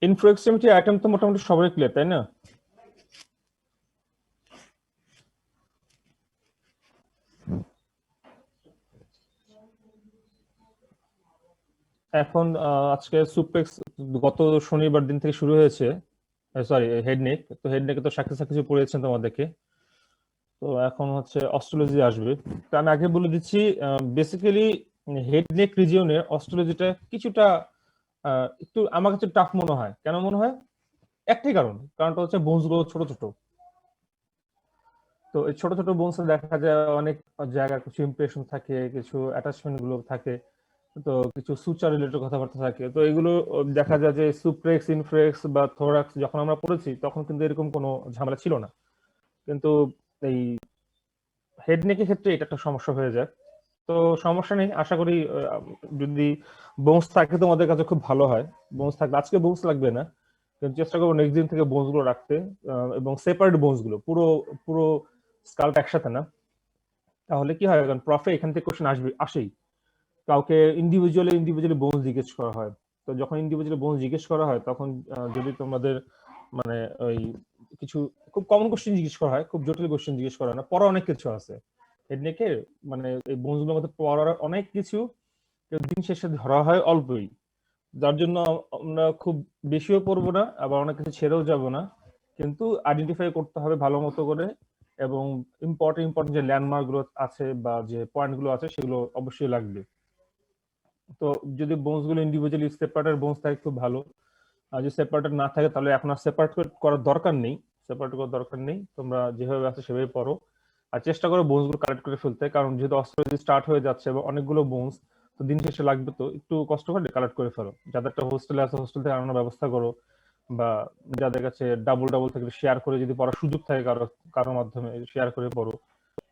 Inflow extremity item তো মোটামুটি সবারই ক্লিয়ার, তাই না? এখন আজকে সুপ্লেক্স গত শনিবার দিন থেকে শুরু হয়েছে, সরি হেড নেক। তো হেড নেকে তো সাক্ষী কিছু পড়িয়েছেন তোমাদেরকে। তো এখন হচ্ছে অস্ট্রোলজি আসবে। তো আমি আগে বলে দিচ্ছি, বেসিক্যালি হেড নেক রিজিয়নের অস্ট্রোলজিটা কিছুটা একটু আমার কাছে টাফ মনে হয়। কেন মনে হয়? একটাই কারণটা হচ্ছে বোনস গুলো ছোট ছোট। তো এই ছোট ছোট বোনসে দেখা যায় অনেক জায়গায় কিছু ইমপ্রেশন থাকে, কিছু অ্যাটাচমেন্ট গুলো থাকে, তো কিছু সুচার রিলেটেড কথাবার্তা থাকে। তো এগুলো দেখা যায় যে সুপ্রেক্স, ইনফ্রেক্স বা থোরাক্স যখন আমরা পড়েছি তখন কিন্তু এরকম কোনো ঝামেলা ছিল না। কিন্তু এই হেড নেকের ক্ষেত্রে এটা একটা সমস্যা হয়ে যায়। তো সমস্যা নেই, আশা করি যদি বোনস থাকে তোমাদের কাছে খুব ভালো হয়। বোনস থাকলে আজকে বোনস লাগবে না, কিন্তু চেষ্টা করবো নেক্সট দিন থেকে বোনস গুলো রাখতে, এবং সেপারেট বোনস গুলো, পুরো পুরো স্কাল্প একসাথে না। তাহলে কি হয়, কারণ প্রফে এখান থেকে কোশ্চেন আসেই। কাউকে ইন্ডিভিজুয়ালি বোনস জিজ্ঞেস করা হয়। তো যখন ইন্ডিভিজুয়ালি বোনস জিজ্ঞেস করা হয় তখন যদি তোমাদের মানে ওই কিছু খুব কমন কোশ্চেন জিজ্ঞেস করা হয়, খুব জটিল কোশ্চেন জিজ্ঞেস করা হয় না, পড়া অনেক কিছু আছে হেডনেকের, মানে এই বোনস গুলোর মধ্যে পড়ার অনেক কিছু, দিন শেষে ধরা হয় অল্পই। যার জন্য আমরা খুব বেশিও পড়বো না, আবার অনেক কিছু ছেড়েও যাব না, কিন্তু আইডেন্টিফাই করতে হবে ভালো মতো করে। এবং ইম্পর্টেন্ট যে ল্যান্ডমার্ক গুলো আছে বা যে পয়েন্ট গুলো আছে সেগুলো অবশ্যই লাগবে। তো যদি বোনস গুলো ইন্ডিভিজুয়ালি সেপারেটেড বোনস থাকে খুব ভালো। আর যদি সেপারেটেড না থাকে তাহলে এখন আর সেপারেট করার দরকার নেই। সেপারেট করার দরকার নেই, তোমরা যেভাবে আছে সেভাবে পড়ো। আর চেষ্টা করো বোনস গুলো কালেক্ট করে ফেলতে, কারণ যেহেতু অস্ট্রোলজি স্টার্ট হয়ে যাচ্ছে এবং অনেকগুলো বোনস, তো দিন শেষে লাগবে, তো একটু কষ্ট করে কালেক্ট করে ফেলো। যাদেরটা হোস্টেলে আছে হোস্টেল থেকে আনানোর ব্যবস্থা করো, বা যাদের কাছে ডাবল ডাবল থেকে শেয়ার করে যদি পড়ার সুযোগ থাকে কারোর মাধ্যমে শেয়ার করে পড়ো।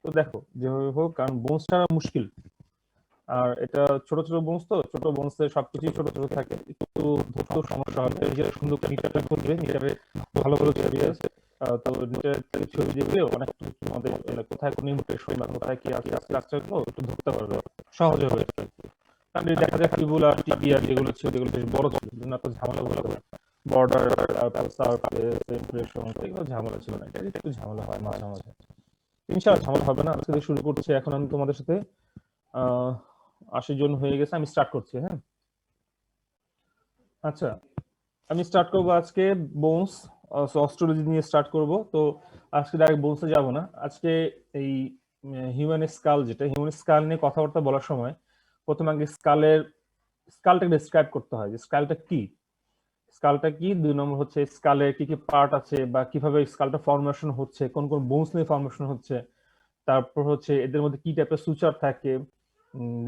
তো দেখো যেভাবে হোক, কারণ বোনস ছাড়া মুশকিল। আর এটা ছোট ছোট বোনস, তো ছোট বোনসে সবকিছুই ছোট ছোট থাকে, একটু ধরতেও সমস্যা হবে। নিজের সুন্দর নিটারে করবে, নিটারে ভালো ভালো ছবি আছে। তো নিটার থেকে ছবি দেখবে অনেক আমাদের কোথায় কোন ইমপ্রেশন বা কোথায় কি আছে স্ট্রাকচার গুলো একটু ধরতে পারবে, সহজ হবে আর কি। কারণ এই দেখা যায় ফিবুলা টিবিয়া যেগুলো ছিল যেগুলো বেশ বড় ছিল, যেগুলো এত ঝামেলা গুলো, বর্ডার, তারপর সারফেস ইমপ্রেশন, এগুলো ঝামেলা ছিল না। এটা একটু ঝামেলা হয় মাঝে মাঝে। ইনশাআল্লাহ ঝামেলা হবে না। আজকে থেকে শুরু করছি। এখন আমি তোমাদের সাথে আহ 80 জন হয়ে গেছে, আমি স্টার্ট করছি। হ্যাঁ, আচ্ছা, আমি স্টার্ট করব আজকে বোনস, অস্ট্রোলজি নিয়ে স্টার্ট করব। তো আজকে ডাইরেক্ট বোনসে যাব না। আজকে এই হিউম্যান স্কাল, যেটা হিউম্যান স্কাল নিয়ে কথাবার্তা বলার সময় প্রথমে আগে স্কালটাকে ডিসক্রাইব করতে হয় যে স্কালটা কি। স্কালটা কি, 2 নম্বর হচ্ছে স্কালের কি কি পার্ট আছে বা কিভাবে স্কালটা ফর্মেশন হচ্ছে, কোন কোন বোনস নিয়ে ফর্মেশন হচ্ছে। তারপর হচ্ছে এদের মধ্যে কি টাইপের সুচার থাকে।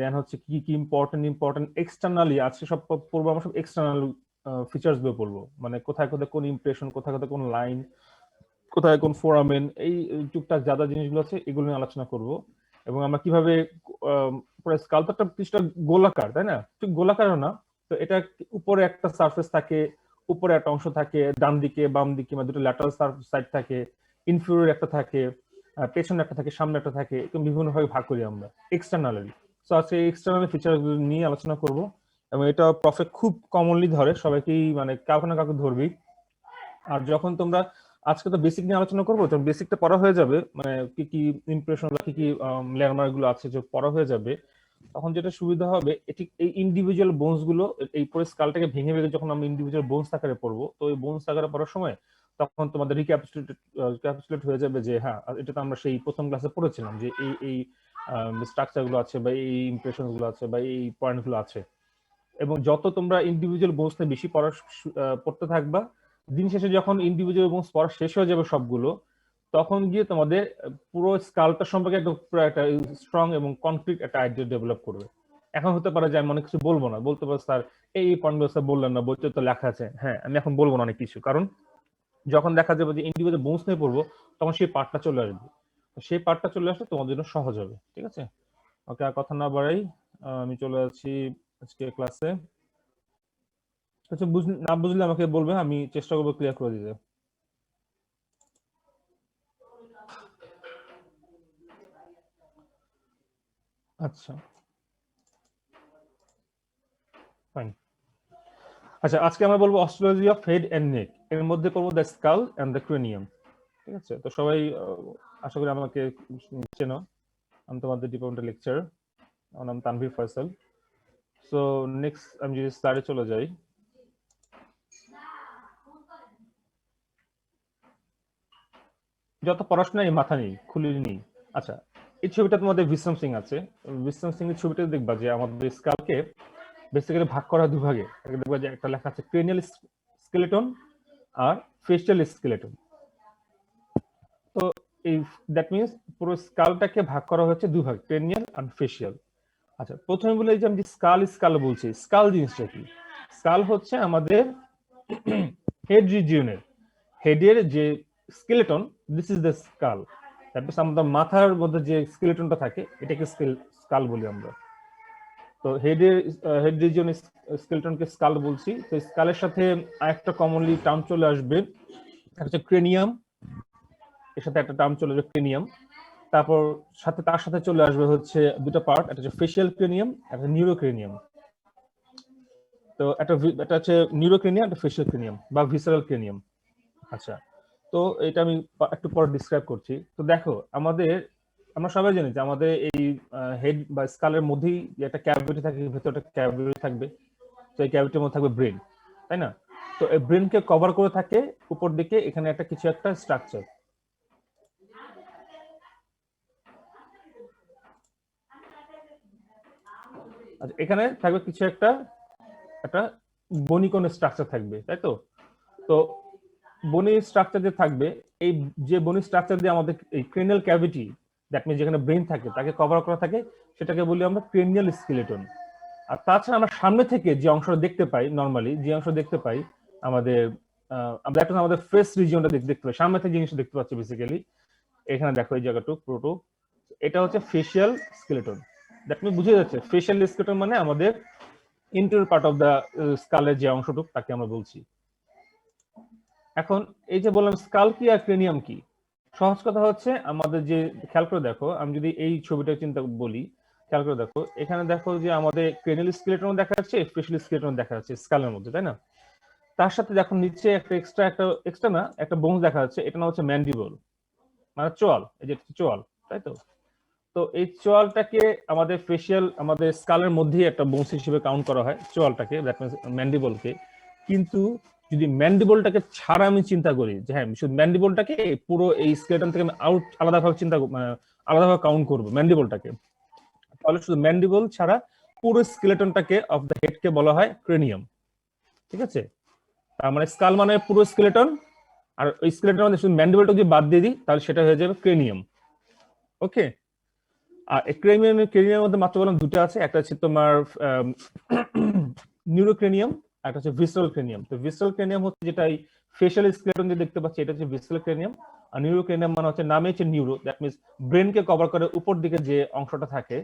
দেন হচ্ছে কি কি ইম্পর্টেন্ট এক্সটার্নালি আছে সব পড়বো। আমরা সব এক্সটার্নাল ফিচার্স গুলো পড়বো, মানে কোথায় কোথায় কোন ইমপ্রেশন, কোথায় কোথায় কোন লাইন, কোথায় কোন ফোরামেন, এই টুকটাক যা যা জিনিসগুলো আছে এগুলো নিয়ে আলোচনা করব। এবং আমরা কিভাবে স্কাল্পচারটা পিসটা গোলাকার, তাই না? ঠিক গোলাকারও না। তো এটা উপরে একটা সারফেস থাকে, উপরে একটা অংশ থাকে, ডান দিকে বাম দিকে, মানে দুটো ল্যাটারাল সাইড থাকে, ইনফিরিয়র একটা থাকে, পেছনে একটা থাকে, সামনে একটা থাকে, এরকম বিভিন্ন ভাবে ভাগ করি আমরা এক্সটার্নালি। তো আজকে এক্সটার্নাল ফিচার নিয়ে আলোচনা করব। এবং এটা প্রফে খুব কমনলি ধরে, সবাইকেই মানে কাউকে না কাউকে ধরবি। আর যখন তোমরা আজকে তো বেসিক নিয়ে আলোচনা করবো, যখন বেসিকটা পড়া হয়ে যাবে, মানে কি কি ইমপ্রেশন বা কি কি ল্যান্ডমার্ক গুলো আছে যে পড়া হয়ে যাবে, তখন যেটা সুবিধা হবে, এটি এই ইন্ডিভিজুয়াল বোনস গুলো, এই পরে স্কালটাকে ভেঙে ভেঙে যখন আমরা ইন্ডিভিজুয়াল বোনস আকারে পড়বো, তো ওই বোনস আকারে পড়ার সময় তখন তোমাদের রিক্যাপিচুলেট হয়ে যাবে যে হ্যাঁ, এটা তো আমরা সেই প্রথম ক্লাসে পড়েছিলাম যে এই এই স্ট্রাকচার গুলো আছে বা এই ইমপ্রেশন গুলো আছে বা এই পয়েন্ট গুলো আছে। এবং যত তোমরা ইন্ডিভিজুয়াল বোনস নিয়ে বেশি পড়তে থাকবা, দিন শেষে যখন ইন্ডিভিজুয়াল বোনস পড়া শেষ হয়ে যাবে সবগুলো, তখন গিয়ে তোমাদের পুরো স্কালটা সম্পর্কে একটা পুরো একটা স্ট্রং এবং কনক্রিট একটা আইডিয়া ডেভেলপ করবে। এখন হতে পারে যে আমি অনেক কিছু বলবো না, বলতে পারো স্যার এই পয়েন্টগুলো স্যার বললেন না, বইতে তো লেখা আছে। হ্যাঁ, আমি এখন বলবো না অনেক কিছু, কারণ যখন দেখা যাবে যে ইন্ডিভিজুয়াল বোনস নিয়ে পড়বো, তখন সেই পার্টটা চলে আসবে। সেই পার্টটা চলে আসলে তোমাদের জন্য সহজ হবে। ঠিক আছে, ওকে, আর কথা না বাড়াই, আমি চলে যাচ্ছি আজকে ক্লাসে। আচ্ছা, না বুঝলে আমাকে বলবে, আমি চেষ্টা করবো ক্লিয়ার করে দিতে। আচ্ছা, ফাইন। আচ্ছা, আজকে আমরা বলবো osteology of head and neck, এর মধ্যে পড়বো the skull and the cranium. ঠিক আছে, তো সবাই আশা করি আমাকে চেনো। আমি তোমাদের ডিপার্টমেন্টের লেকচারার, আমার নাম তানভীর ফয়সাল। সো নেক্সট আমি যদি স্লাইডে চলে যাই, যত পড়াশোনা এই মাথা নেই, খুলে নেই। আচ্ছা, এই ছবিটা তোমাদের বিশ্রাম সিং আছে। বিশ্রাম সিং এর ছবিটা দেখবা যে আমাদের স্কালকে বেসিক্যালি ভাগ করা দুভাগে। দেখবা যে একটা লেখা আছে ক্রেনিয়াল স্কেলেটন আর ফেশিয়াল স্কেলেটন। তো এই দ্যাট মিনস পুরো স্কালটাকে ভাগ করা হচ্ছে দুই ভাগ, ক্রেনিয়াল আর ফেশিয়াল। আচ্ছা, প্রথমে বলে যে আমি স্কাল স্কাল বলছি, স্কাল জিনিসটা কি? স্কাল হচ্ছে আমাদের হেড রিজিয়নের, হেডের যে skeleton, this is the skull. তারপর আমাদের মাথার মধ্যে যে স্কেলেটনটা থাকে এটাকে স্কাল বলি আমরা। তো হেড রিজিয়ন স্কেলেটনকে স্কাল বলছি। তো স্কালের সাথে আরেকটা কমনলি টার্ম চলে আসবে, এটা হচ্ছে ক্রেনিয়াম। এর সাথে একটা টার্ম চলে আসবে ক্রেনিয়াম। তারপর তার সাথে চলে আসবে হচ্ছে দুটো পার্ট, একটা হচ্ছে ফেশিয়াল ক্রেনিয়াম, একটা নিউরোক্রেনিয়াম। তো এটা হচ্ছে নিউরোক্রেনিয়াম, একটা ফেশিয়াল ক্রেনিয়াম বা ভিসারাল ক্রেনিয়াম। আচ্ছা, তো এটা আমি একটু পরে ডিসক্রাইব করছি। তো দেখো, আমরা সবাই জানি যে আমাদের এই হেড বা স্কালের মধ্যেই যে একটা ক্যাভিটি থাকে, ভেতরে একটা ক্যাভিটি থাকবে। তো এই ক্যাভিটির মধ্যে থাকবে ব্রেন, তাই না? তো এই ব্রেনকে কভার করে থাকে উপর দিকে এখানে একটা কিছু একটা স্ট্রাকচার। আচ্ছা, এখানে থাকবে কিছু একটা একটা বনি কোন স্ট্রাকচার থাকবে, তাই তো? তো বনি স্ট্রাকচার যে থাকবে, এই যে বনি স্ট্রাকচার দিয়ে আমাদের এই ক্রেনিয়াল ক্যাভিটি, দ্যাট মিনস যেখানে ব্রেন থাকে তাকে কভার করা থাকে, সেটাকে বলি আমরা ক্রেনিয়াল স্কেলেটন। আর তাছাড়া আমরা সামনে থেকে যে অংশটা দেখতে পাই, নর্মালি যে অংশ দেখতে পাই আমাদের, আমরা একটা আমাদের ফেস রিজিয়নটা দেখতে পাই, সামনে থেকে জিনিসটা দেখতে পাচ্ছি বেসিক্যালি। এখানে দেখো এই জায়গাটুক পুরোটুক, এটা হচ্ছে ফেশিয়াল স্কেলেটন। দ্যাট মিনস বুঝে যাচ্ছে ফেশিয়াল স্কেলেটন মানে আমাদের ইন্টেরিয়র পার্ট অফ দা স্কালের যে অংশটুক তাকে আমরা বলছি। এখন এই যে বললাম স্কাল কি আর ক্রেনিয়াম কি, সহজ কথা হচ্ছে আমাদের যে, খেয়াল করে দেখো, আমি যদি এই ছবিটা চিন্তা বলি, খেয়াল করে দেখো, এখানে দেখো যে আমাদের ক্রেনিয়াল স্কেলেটন দেখা যাচ্ছে, ফেশিয়াল স্কেলেটন দেখা যাচ্ছে স্কালের মধ্যে, তাই না? তার সাথে দেখো নিচে একটা এক্সট্রা না একটা বোনস দেখা যাচ্ছে, এটা নাম হচ্ছে ম্যান্ডিবল, মানে চোয়াল, এই যে চোয়াল, তাই তো? তো এই চোয়ালটাকে আমাদের আমাদের স্কালের মধ্যেই একটা বোনস হিসেবে কাউন্ট করা হয় চোয়ালটাকে, দ্যাট মিনস ম্যান্ডিবলকে। কিন্তু যদি ম্যান্ডিবলটাকে ছাড়া আমি চিন্তা করি যে হ্যাঁ, শুধু ম্যান্ডিবলটাকে পুরো এই স্কেলেটন থেকে আমি আলাদাভাবে আলাদাভাবে কাউন্ট করবো ম্যান্ডিবলটাকে, তাহলে শুধু ম্যান্ডিবল ছাড়া পুরো স্কেলেটনটাকে অফ দ্য হেড কে বলা হয় ক্রেনিয়াম। ঠিক আছে, তার মানে স্কাল মানে পুরো স্কেলেটন, আর ওই স্কেলেটন মধ্যে শুধু ম্যান্ডিবলটা যদি বাদ দিয়ে দিই তাহলে সেটা হয়ে যাবে ক্রেনিয়াম। ওকে, আর ক্রেনিয়ামের মধ্যে মাত্র বললাম দুটো আছে, একটা হচ্ছে তোমার নিউরোক্রেনিয়াম, একটা হচ্ছে ভিসরাল ক্রেনিয়াম। তো ভিসরাল ক্রেনিয়াম হচ্ছে যেটা এই ফেশিয়াল স্কেলেটন দিয়ে দেখতে পাচ্ছি, এটা হচ্ছে ভিসরাল ক্রেনিয়াম। আর নিউরোক্রেনিয়াম মানে হচ্ছে নামে হচ্ছে নিউরো, দ্যাট মিনস ব্রেনকে কভার করে উপর দিকে যে অংশটা থাকে,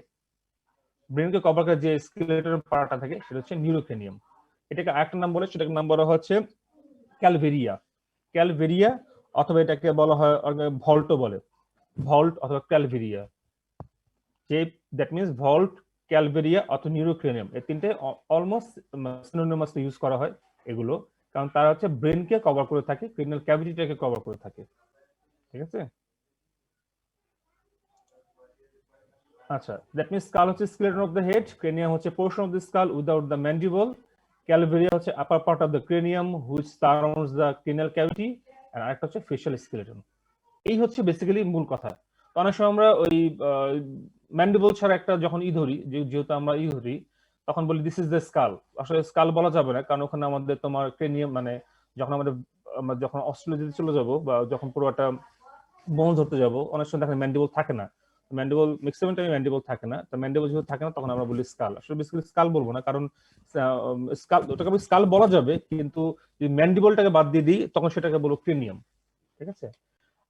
ব্রেনকে কভার করে যে স্কেলেটন পার্টটা থাকে সেটা হচ্ছে নিউরোক্রেনিয়াম। এটাকে আরেকটা নাম বলে, সেটাকে নাম বলা হচ্ছে ক্যালভেরিয়া। ক্যালভেরিয়া, অথবা এটাকে বলা হয় ভল্টো বলে, ভল্ট অথবা ক্যালভেরিয়া। যে দ্যাট মিনস ভল্ট, ক্যালভেরিয়া অথবা নিউরোক্রেনিয়াম, এই তিনটে অলমোস্ট সিনোনিমাসলি ইউজ করা হয় এগুলো, কারণ তারা হচ্ছে ব্রেনকে কভার করে থাকে, ক্রেনিয়াল ক্যাভিটিটাকে কভার করে থাকে। ঠিক আছে, আচ্ছা, দ্যাট মিনস স্কাল হচ্ছে skeleton of the head, cranium হচ্ছে portion of the skull without the mandible, calvaria হচ্ছে upper part of the cranium which surrounds the cranial cavity, আর আরেকটা হচ্ছে ফেশিয়াল স্কেলেটন। এই হচ্ছে বেসিক্যালি মূল কথা। তো অনেক সময় আমরা ওই ম্যান্ডিবল ছাড়া একটা যখন ধরি, যেহেতু আমরা ধরি, তখন বলি দিস ইজ দ্য স্কাল। আসলে স্কাল বলা যাবে না, কারণ ওখানে আমাদের তোমার ক্রেনিয়াম মানে যখন আমরা যখন অস্ট্রেলিয়াতে চলে যাব বা যখন পুরো একটা বোন ধরতে যাব, অনেক সময় দেখেন ম্যান্ডিবল থাকে না, ম্যান্ডিবল ম্যাক্সিমাম টাইমে ম্যান্ডিবল থাকে না। তো ম্যান্ডিবল যেহেতু থাকে না তখন আমরা বলি স্কাল। আসলে বেসিক্যালি স্কাল বলবো না, কারণ স্কাল, ওটাকে স্কাল বলা যাবে, কিন্তু যদি ম্যান্ডিবলটাকে বাদ দিয়ে দিই তখন সেটাকে বলবো ক্রেনিয়াম। ঠিক আছে,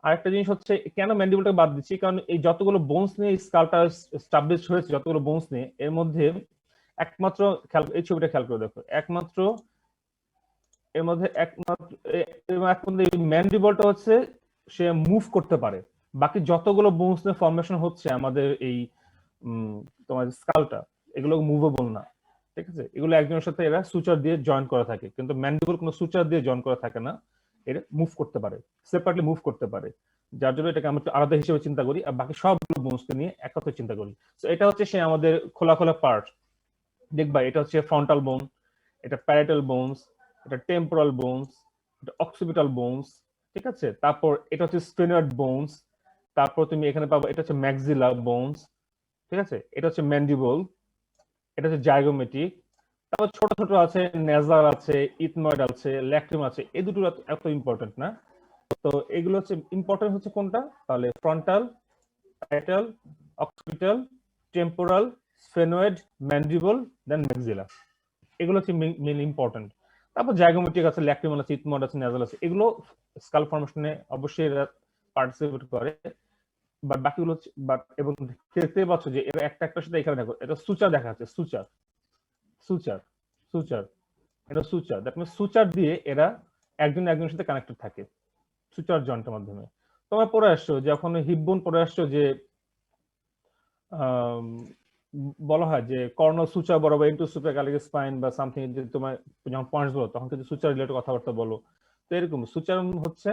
আরেকটা জিনিস হচ্ছে কেন ম্যান্ডিবলটাকে বাদ দিচ্ছি, কারণ এই যতগুলো বোনস নিয়ে স্কালটা স্টাবলিশ হয়েছে, যতগুলো বোনস নিয়ে, এর মধ্যে একমাত্র এই ছবিটা খেয়াল করে দেখো, একমাত্র এর মধ্যে একমাত্র ম্যান্ডিবলটা হচ্ছে সে মুভ করতে পারে। বাকি যতগুলো বোনস ফর্মেশন হচ্ছে আমাদের এই তোমার স্কালটা, এগুলো মুভেবল না। ঠিক আছে, এগুলো একজনের সাথে এরা সুচার দিয়ে জয়েন করা থাকে, কিন্তু ম্যান্ডিবল কোনো সুচার দিয়ে জয়েন করা থাকে না, এটা মুভ করতে পারে, সেপারেটলি মুভ করতে পারে, যার জন্য এটাকে আমরা আলাদা হিসেবে চিন্তা করি, আর বাকি সবগুলো বোনসকে নিয়ে একত্রে চিন্তা করি। তো এটা হচ্ছে সে আমাদের খোলা খোলা পার্ট। দেখবা এটা হচ্ছে ফ্রন্টাল বোন, এটা প্যারাইটাল বোনস, এটা টেম্পোরাল বোনস, এটা অক্সিপিটাল বোনস, ঠিক আছে। তারপর এটা হচ্ছে স্ফেনয়েড বোনস, তারপর তুমি এখানে পাবো এটা হচ্ছে ম্যাক্সিলা বোনস, ঠিক আছে। এটা হচ্ছে ম্যান্ডিবল, এটা হচ্ছে জাইগোমেটিক। তারপর ছোট ছোট আছে, নেজার আছে, ইথময়েড আছে, ল্যাক্রিম আছে, এই দুটো এত ইম্পর্টেন্ট না। তো এগুলো হচ্ছে ইম্পর্টেন্ট হচ্ছে কোনটা, তাহলে frontal, parietal, occipital, temporal, sphenoid, mandible, then maxilla, এগুলো হচ্ছে মেইন ইম্পর্টেন্ট। তারপর জাইগোমেটিক আছে, ল্যাক্রিমাল আছে, ইথময়েড আছে, নেজাল আছে, এগুলো স্কাল ফর্মেশনে অবশ্যই এরা পার্টিসিপেট করে, বাট বাকিগুলো হচ্ছে বাট, এবং দেখতে পাচ্ছ যে এরা একটা একটা সাথে এখানে দেখো, এটা সুচার দেখা যাচ্ছে, সুচার সুচার সুচার, এটা সুচার, দ্যাট মিনস সুচার দিয়ে এরা একজন একজনের সাথে কানেক্টেড থাকে সুচার জয়েন্টের মাধ্যমে। তোমরা পড়ে আসছো যখন হিপবোন পড়ে আসছো যে বলা হয় যে কর্ণ সুচার বরাবর ইনটু সুপ্রাক্যালিক স্পাইন বা সামথিং, যে তোমার যখন পয়েন্টস বলো তখন কিন্তু সুচার রিলেটেড কথাবার্তা বলো। তো এরকম সুচার হচ্ছে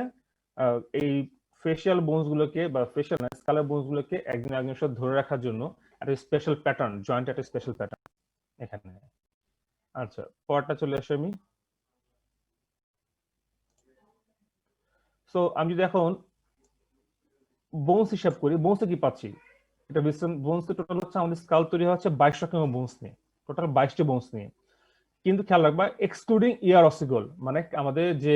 এই ফেশিয়াল বোনস গুলোকে বা ফেশিয়াল না স্কালার বোনস গুলোকে একজন একজনের সাথে ধরে রাখার জন্য একটা স্পেশাল প্যাটার্ন, জয়েন্ট একটা স্পেশাল প্যাটার্ন এখানে। আচ্ছা, পরটা চলে আসে আমি। সো আমি যদি এখন বোনস হিসাব করি, বোনসে কি পাচ্ছি, এটা বোনস টোটাল হচ্ছে আমাদের স্কাল তৈরি হচ্ছে 22 রকমের বোনস নিয়ে, টোটাল 22টি বোনস নিয়ে। কিন্তু খেয়াল রাখবা এক্সক্লুডিং ইয়ার অসিকল, মানে আমাদের যে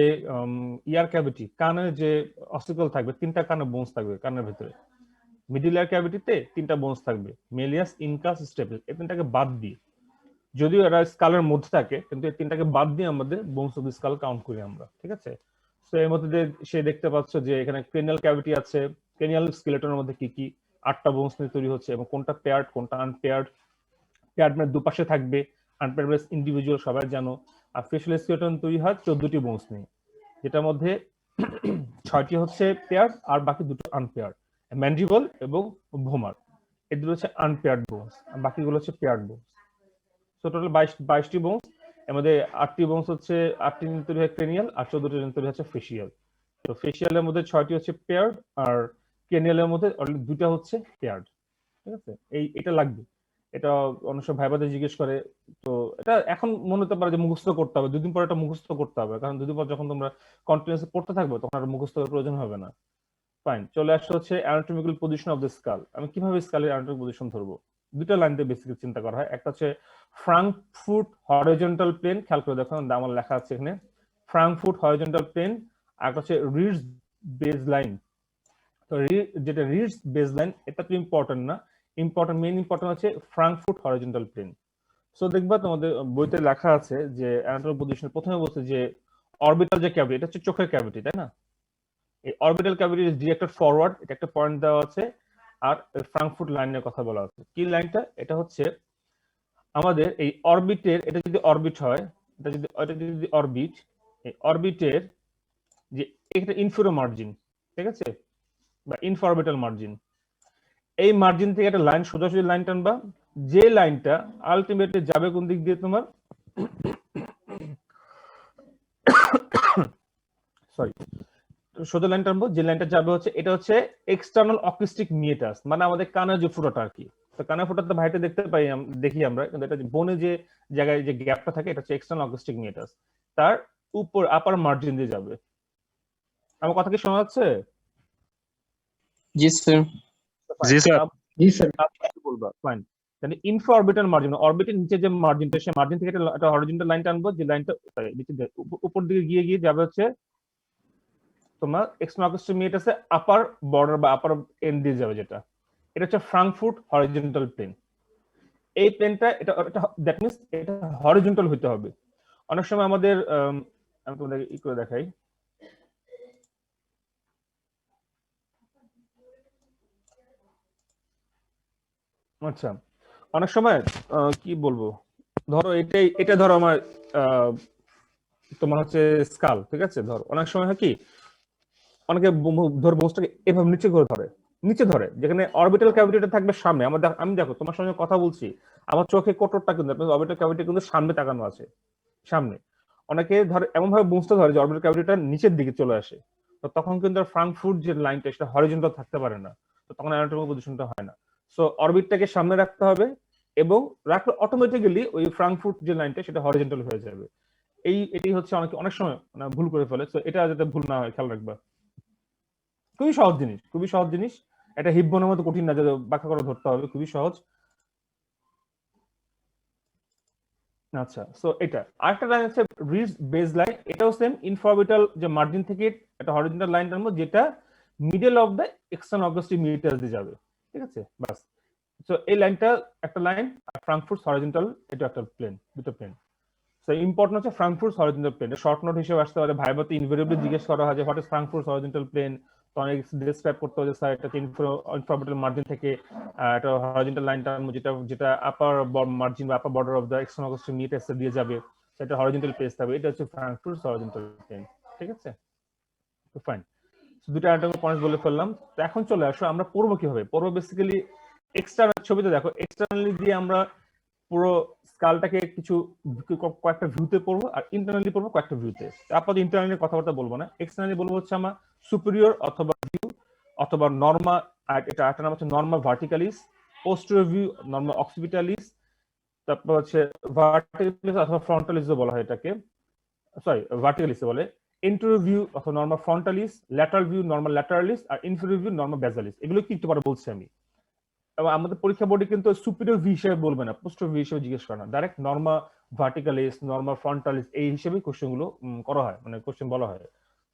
ইয়ার ক্যাভিটি, কানের যে অসিকল থাকবে, 3টা কানের বোনস থাকবে কানের ভিতরে। মিডিল ইয়ার ক্যাভিটিতে 3টা বোনস থাকবে, মেলিয়াস, ইনকাস, স্টেপল, এই 3টাকে বাদ দিয়ে, যদিও এরা স্কালের মধ্যে থাকে, কিন্তু এই 3টাকে বাদ দিয়ে আমাদের বোনস অফ স্কাল কাউন্ট করি আমরা, ঠিক আছে। তো এর মধ্যে সে দেখতে পাচ্ছ যে এখানে ক্রেনিয়াল ক্যাভিটি আছে, ক্রেনিয়াল স্কেলেটনের মধ্যে কি কি 8টা বোনস নিয়ে তৈরি হচ্ছে, এবং কোনটা পেয়ার্ড কোনটা আনপেয়ার্ড। পেয়ার্ড মানে দুপাশে থাকবে, আনপেয়ার্ড মানে ইন্ডিভিজুয়াল, সবাই জানো। আর ফেশিয়াল স্কেলেটন তৈরি হয় 14টি বোনস নিয়ে, যেটার মধ্যে 6টি হচ্ছে পেয়ার্ড আর বাকি দুটো আনপেয়ার্ড, ম্যান্ডিবল এবং ভোমার, এই দুটো হচ্ছে আনপেয়ার্ড বোনস, আর বাকিগুলো হচ্ছে পেয়ার্ড বোনস। সো টোটাল 22টি বোনস, এর মধ্যে 8টি বোনস হচ্ছে 8টি তৈরি হয় ক্রেনিয়াল, আর 14টি তৈরি হচ্ছে ফেশিয়াল। তো ফেশিয়ালের মধ্যে 6টি হচ্ছে পেয়ার্ড, আর ক্রেনিয়ালের মধ্যে অলরেডি 2টা হচ্ছে পেয়ার্ড, ঠিক আছে। এটা লাগবে, এটা অনেক সময় ভাইবাতে জিজ্ঞেস করে। তো এটা এখন মনে হতে পারে যে মুখস্থ করতে হবে, 2 দিন পরে এটা মুখস্থ করতে হবে, কারণ 2 দিন পর যখন তোমরা কন্টিনিউয়াসলি পড়তে থাকবে তখন আর মুখস্থ করার প্রয়োজন হবে না। ফাইন, চলে আসছে হচ্ছে anatomical position of the skull. আমি কিভাবে স্কালের অ্যানাটমিক পজিশন ধরবো, 2টা লাইন দিয়ে বেসিক্যালি চিন্তা করা হয়। একটা হচ্ছে ফ্রাঙ্কফুট হরিজন্টাল প্লেন, খেয়াল করে দেখো আমার লেখা আছে এখানে ফ্রাঙ্কফুট হরিজন্টাল প্লেন, আর একটা হচ্ছে রিডস বেস লাইন। তো যেটা রিডস বেস লাইন এটা তো ইম্পর্টেন্ট না, মেইন ইম্পর্টেন্ট হচ্ছে ফ্রাঙ্কফুট হরিজন্টাল প্লেন। সো দেখবা তোমাদের বইতে লেখা আছে যে অ্যানাটমিক পজিশন প্রথমে বলছে যে অরবিটাল যে ক্যাভিটি, এটা হচ্ছে চোখের ক্যাভিটি, তাই না। এই orbital cavity is directed forward, এটা একটা পয়েন্ট দেওয়া আছে। আর ফ্রাঙ্কফুট লাইনের কথা বলা আছে, কি লাইনটা, এটা হচ্ছে আমাদের এই অরবিটের, এটা যদি অরবিট হয়, এটা যদি অরবিট, এই অরবিটের যে এটা ইনফিরো মার্জিন, ঠিক আছে, বা ইনফরবিটাল মার্জিন, এই মার্জিন থেকে একটা লাইন, সোজাসুজি লাইন টানবা, যে লাইনটা আলটিমেটলি যাবে কোন দিক দিয়ে, তোমার সরি সোজা লাইন টানবো, যে লাইনটা যাবে হচ্ছে এটা হচ্ছে এক্সটার্নাল অকুস্টিক মিয়েটাস, মানে আমাদের কানের যে ফুটাটা আর কি। তো কানের ফুটাতে ভাইটা দেখতে পাই, দেখি আমরা, কিন্তু এটা বনে যে জায়গায় যে গ্যাপটা থাকে এটা হচ্ছে এক্সটার্নাল অকুস্টিক মিয়েটাস, তার উপর আপার মার্জিন দিয়ে যাবে। আমার কথা কি শোনা যাচ্ছে? জি স্যার। জি স্যার। জি স্যার। বলবা ফাইন। তাহলে ইনফরবিটাল মার্জিন, অরবিটের নিচে যে মার্জিনটা, সেই মার্জিন থেকে একটা হরিজন্টাল লাইন টানবো, যে লাইনটা উপর দিকে গিয়ে যাবে হচ্ছে তোমার এক্সটার্নাল অকুস্টিক মিয়েটাসে আপার বর্ডার বা আপার এন্ড দিয়ে যাবে, যেটা এটা হচ্ছে ফ্রাঙ্কফুট হরিজন্টাল প্লেন। এই প্লেনটা এটা দ্যাট মিন্স এটা হরিজন্টাল হইতে হবে। অনেক সময় আমাদের আমি তোমাদের ই করে দেখাই, আচ্ছা অনেক সময় কি বলবো, ধরো এটা ধরো আমার তোমার হচ্ছে স্কাল, ঠিক আছে। ধরো অনেক সময় হয় কি, অনেকে ধর বোনসটাকে এভাবে নিচে করে ধরে, যেখানে অরবিটাল ক্যাভিটিটা থাকবে সামনে। আমি দেখো তোমার সঙ্গে কথা বলছি, আমার চোখে কোটরটা কিন্তু অরবিটাল ক্যাভিটি কিন্তু সামনে তাকানো আছে, সামনে। অনেকে ধরে এমন ভাবে বুঝতে ধরে যে অরবিটাল ক্যাভিটিটা নিচের দিকে চলে আসে, তো তখন কিন্তু ফ্রাঙ্কফুর্ট যে লাইনটা সেটা হরিজন্টাল থাকতে পারে না, তো তখন অ্যানাটমিক্যাল পজিশনটা হয় না। সো অরবিটটাকে সামনে রাখতে হবে এবং রাখলে অটোমেটিক্যালি ওই ফ্রাঙ্কফুর্ট যে লাইনটা সেটা হরিজন্টাল হয়ে যাবে। এটাই হচ্ছে অনেক সময় ভুল করে ফেলে, তো এটা যাতে ভুল না হয় খেয়াল রাখবা। খুবই সহজ জিনিস, খুবই সহজ জিনিস, এটা হিপ বোনের মতো কঠিন না যে ব্যাখ্যা করে ধরতে হবে, খুবই সহজ। আচ্ছা, সো এটা আরেকটা লাইন আছে রিজ বেস লাইন, এটাও সেম ইনফরবিটাল যে মার্জিন থেকে একটা হরিজন্টাল লাইন টানবো যেটা middle of the external acoustic meatus দিয়ে যাবে, ঠিক আছে বাস। সো এই লাইনটা একটা লাইন, আর ফ্রাঙ্কফুর্ট হরিজন্টাল এটা একটা প্লেন, দুটো প্লেন। সো ইম্পর্টেন্ট হচ্ছে Frankfurt horizontal plane, short note হিসেবে আসতে পারে, ভাইভাতে ইনভেরিয়েবলি জিজ্ঞেস করা হয় যে what is Frankfurt horizontal plane, তো অনেক ডেসক্রাইব করতে হয় যে স্যার এটা ইনফরবিটাল মার্জিন থেকে একটা হরিজন্টাল লাইন টানবো যেটা যেটা আপার মার্জিন বা upper border of the external acoustic meatus দিয়ে যাবে, সেটা হরিজন্টাল পেজ হবে, এটা হচ্ছে ফ্রাঙ্কফুর্ট হরিজন্টাল প্লেন, ঠিক আছে। তো ফাইন, দুটো অ্যানাটমিক্যাল পয়েন্টস বলে ফেললাম। তো এখন চলে আসো আমরা পড়বো কিভাবে। পড়বো বেসিক্যালি এক্সটার্নাল, ছবিতে দেখো এক্সটার্নালি দিয়ে আমরা পুরো স্কালটাকে কিছু কয়েকটা ভিউতে পড়বো, আর ইন্টারনালি পড়বো কয়েকটা ভিউতে। আপাতত ইন্টারনালি কথাবার্তা বলবো না, এক্সটার্নালি বলবো হচ্ছে আমার সুপিরিয়র অথবা ভিউ অথবা নর্মা, আর এটা একটা নাম হচ্ছে নর্মা ভার্টিকালিস, পোস্টেরিয়র ভিউ নর্মা অক্সিপিটালিস, তারপর হচ্ছে ভার্টিকালিস অথবা ফ্রন্টালিসও বলা হয় এটাকে, সরি ভার্টিকালিস বলে, এন্টেরিয়র ভিউ অথবা নর্মা ফ্রন্টালিস, ল্যাটারাল ভিউ নর্মা ল্যাটারালিস, আর ইনফেরিয়র ভিউ নর্মা বেসালিস। এগুলো কি একটু পরে বলছি আমি। এবং আমাদের পরীক্ষা বোর্ডে কিন্তু সুপিরিয়র ভি হিসেবে বলবে না, পোস্টেরিয়র ভি হিসেবে জিজ্ঞেস করে না, ডাইরেক্ট নর্মা ভার্টিকালিস নর্মা ফ্রন্টালিস এই হিসেবেই কোশ্চেন গুলো করা হয়, মানে কোশ্চেন বলা হয়।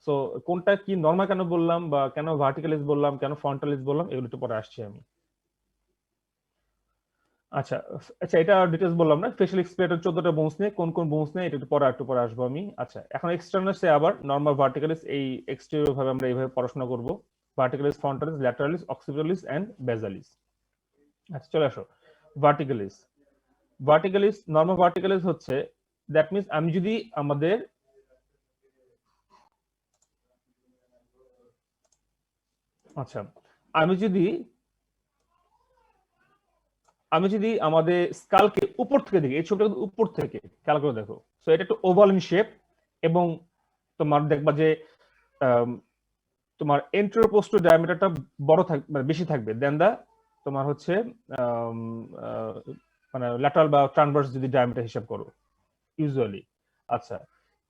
সো কোনটা কি নর্মা কেন বললাম বা কেন ভার্টিকালিস বললাম কেন ফ্রন্টালিস বললাম এগুলো একটু পরে আসছি আমি। আচ্ছা আচ্ছা, এটা ডিটেলস বললাম না, ফেশিয়াল এক্সপ্রেটর 14টা বোনস নিয়ে কোন কোন বোনস নিয়ে এটা একটু পরে আসবো আমি। আচ্ছা, এখন এক্সটার্নাল সে আবার নর্মাল ভার্টিকালিস, এই এক্সটেরিয়র ভাবে আমরা এইভাবে পড়াশোনা করব, ভার্টিকালিস ফ্রন্টালিস ল্যাটারালিস অক্সিপিটালিস এন্ড বেসালিস। আচ্ছা চলে আসো ভার্টিকালিস। ভার্টিকালিস নর্মাল ভার্টিকালিস হচ্ছে দ্যাট মিন্স আমি যদি আমাদের আচ্ছা আমি যদি আমাদের স্কালকে উপর থেকে দেখি, এই ছবিটা উপর থেকে খেয়াল করে দেখো, সো এটা একটু ওভাল ইন শেপ এবং তোমার দেখবা যে তোমার এন্টেরিয়র পোস্টেরিয়র ডায়ামিটারটা বড় থাকবে, মানে বেশি থাকবে দেন দা তোমার হচ্ছে মানে ল্যাটারাল বা ট্রানভার্স যদি ডায়ামিটার হিসাব করো ইউজুয়ালি। আচ্ছা,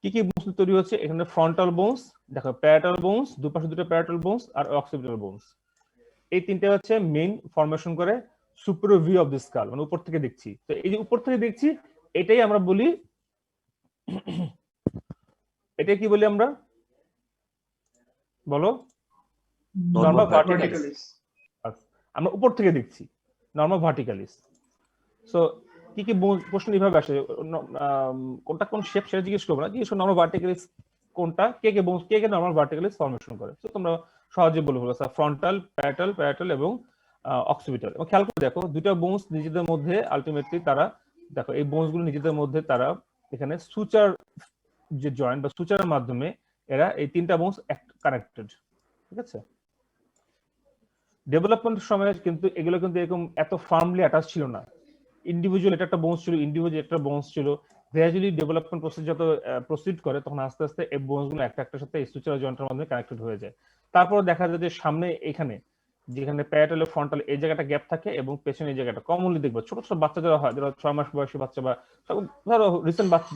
কি কি বোনস তৈরি হচ্ছে এখানে? ফ্রন্টাল বোনস, দেখো প্যারাটাল বোনস, দুপাশে দুটো প্যারাটাল বোনস আর অক্সিপিটাল বোনস, এই তিনটে হচ্ছে মেইন ফরমেশন করে superior view of the skull, মানে উপর থেকে দেখছি। তো এই যে উপর থেকে দেখছি এটাই আমরা বলি, এটাই কি বলি আমরা, বলো? নর্মাল ভার্টিকালিস। আমরা উপর থেকে দেখছি নর্মাল ভার্টিকালিস। সো কি কি প্রশ্ন এইভাবে আসে, কোনটা কোন শেপ সেটা জিজ্ঞেস করবো না, জিজ্ঞেস করবো নর্মাল ভার্টিকালিস কোনটা, কে কে নর্মাল ভার্টিকালিস ফরমেশন করে। তো তোমরা সহজে বলে ফেলো স্যার ফ্রন্টাল, প্যারাটাল এবং অক্সিপিটাল। এবং খেয়াল করে দেখো দুটো বোনস নিজেদের মধ্যে আলটিমেটলি তারা, দেখো এই বোনস গুলো নিজেদের মধ্যে তারা এখানে সুচার যে জয়েন্ট বা সুচারের মাধ্যমে এরা এই তিনটা বোনস কানেক্টেড, ঠিক আছে। ডেভেলপমেন্টের সময় কিন্তু এগুলো কিন্তু এরকম এত ফার্মলি অ্যাটাচ ছিল না, ইন্ডিভিজুয়াল এটা একটা বোনস ছিল, ইন্ডিভিজুয়াল একটা বোনস ছিল। গ্র্যাজুয়ালি ডেভেলপমেন্ট প্রসেস যত প্রসিড করে তখন আস্তে আস্তে এই বোনস গুলো একটা একটার সাথে এই সুচার জয়েন্টের মাধ্যমে কানেক্টেড হয়ে যায়। তারপর দেখা যায় যে সামনে এখানে যেখানে প্যারাটাল ফ্রন্টাল এই জায়গাটা গ্যাপ থাকে এবং পেছনে এই জায়গাটা কমনলি দেখবে ছোট ছোট বাচ্চা যারা হয়, যারা 6 মাস বয়সী বাচ্চা বা ধরো রিসেন্ট বাচ্চা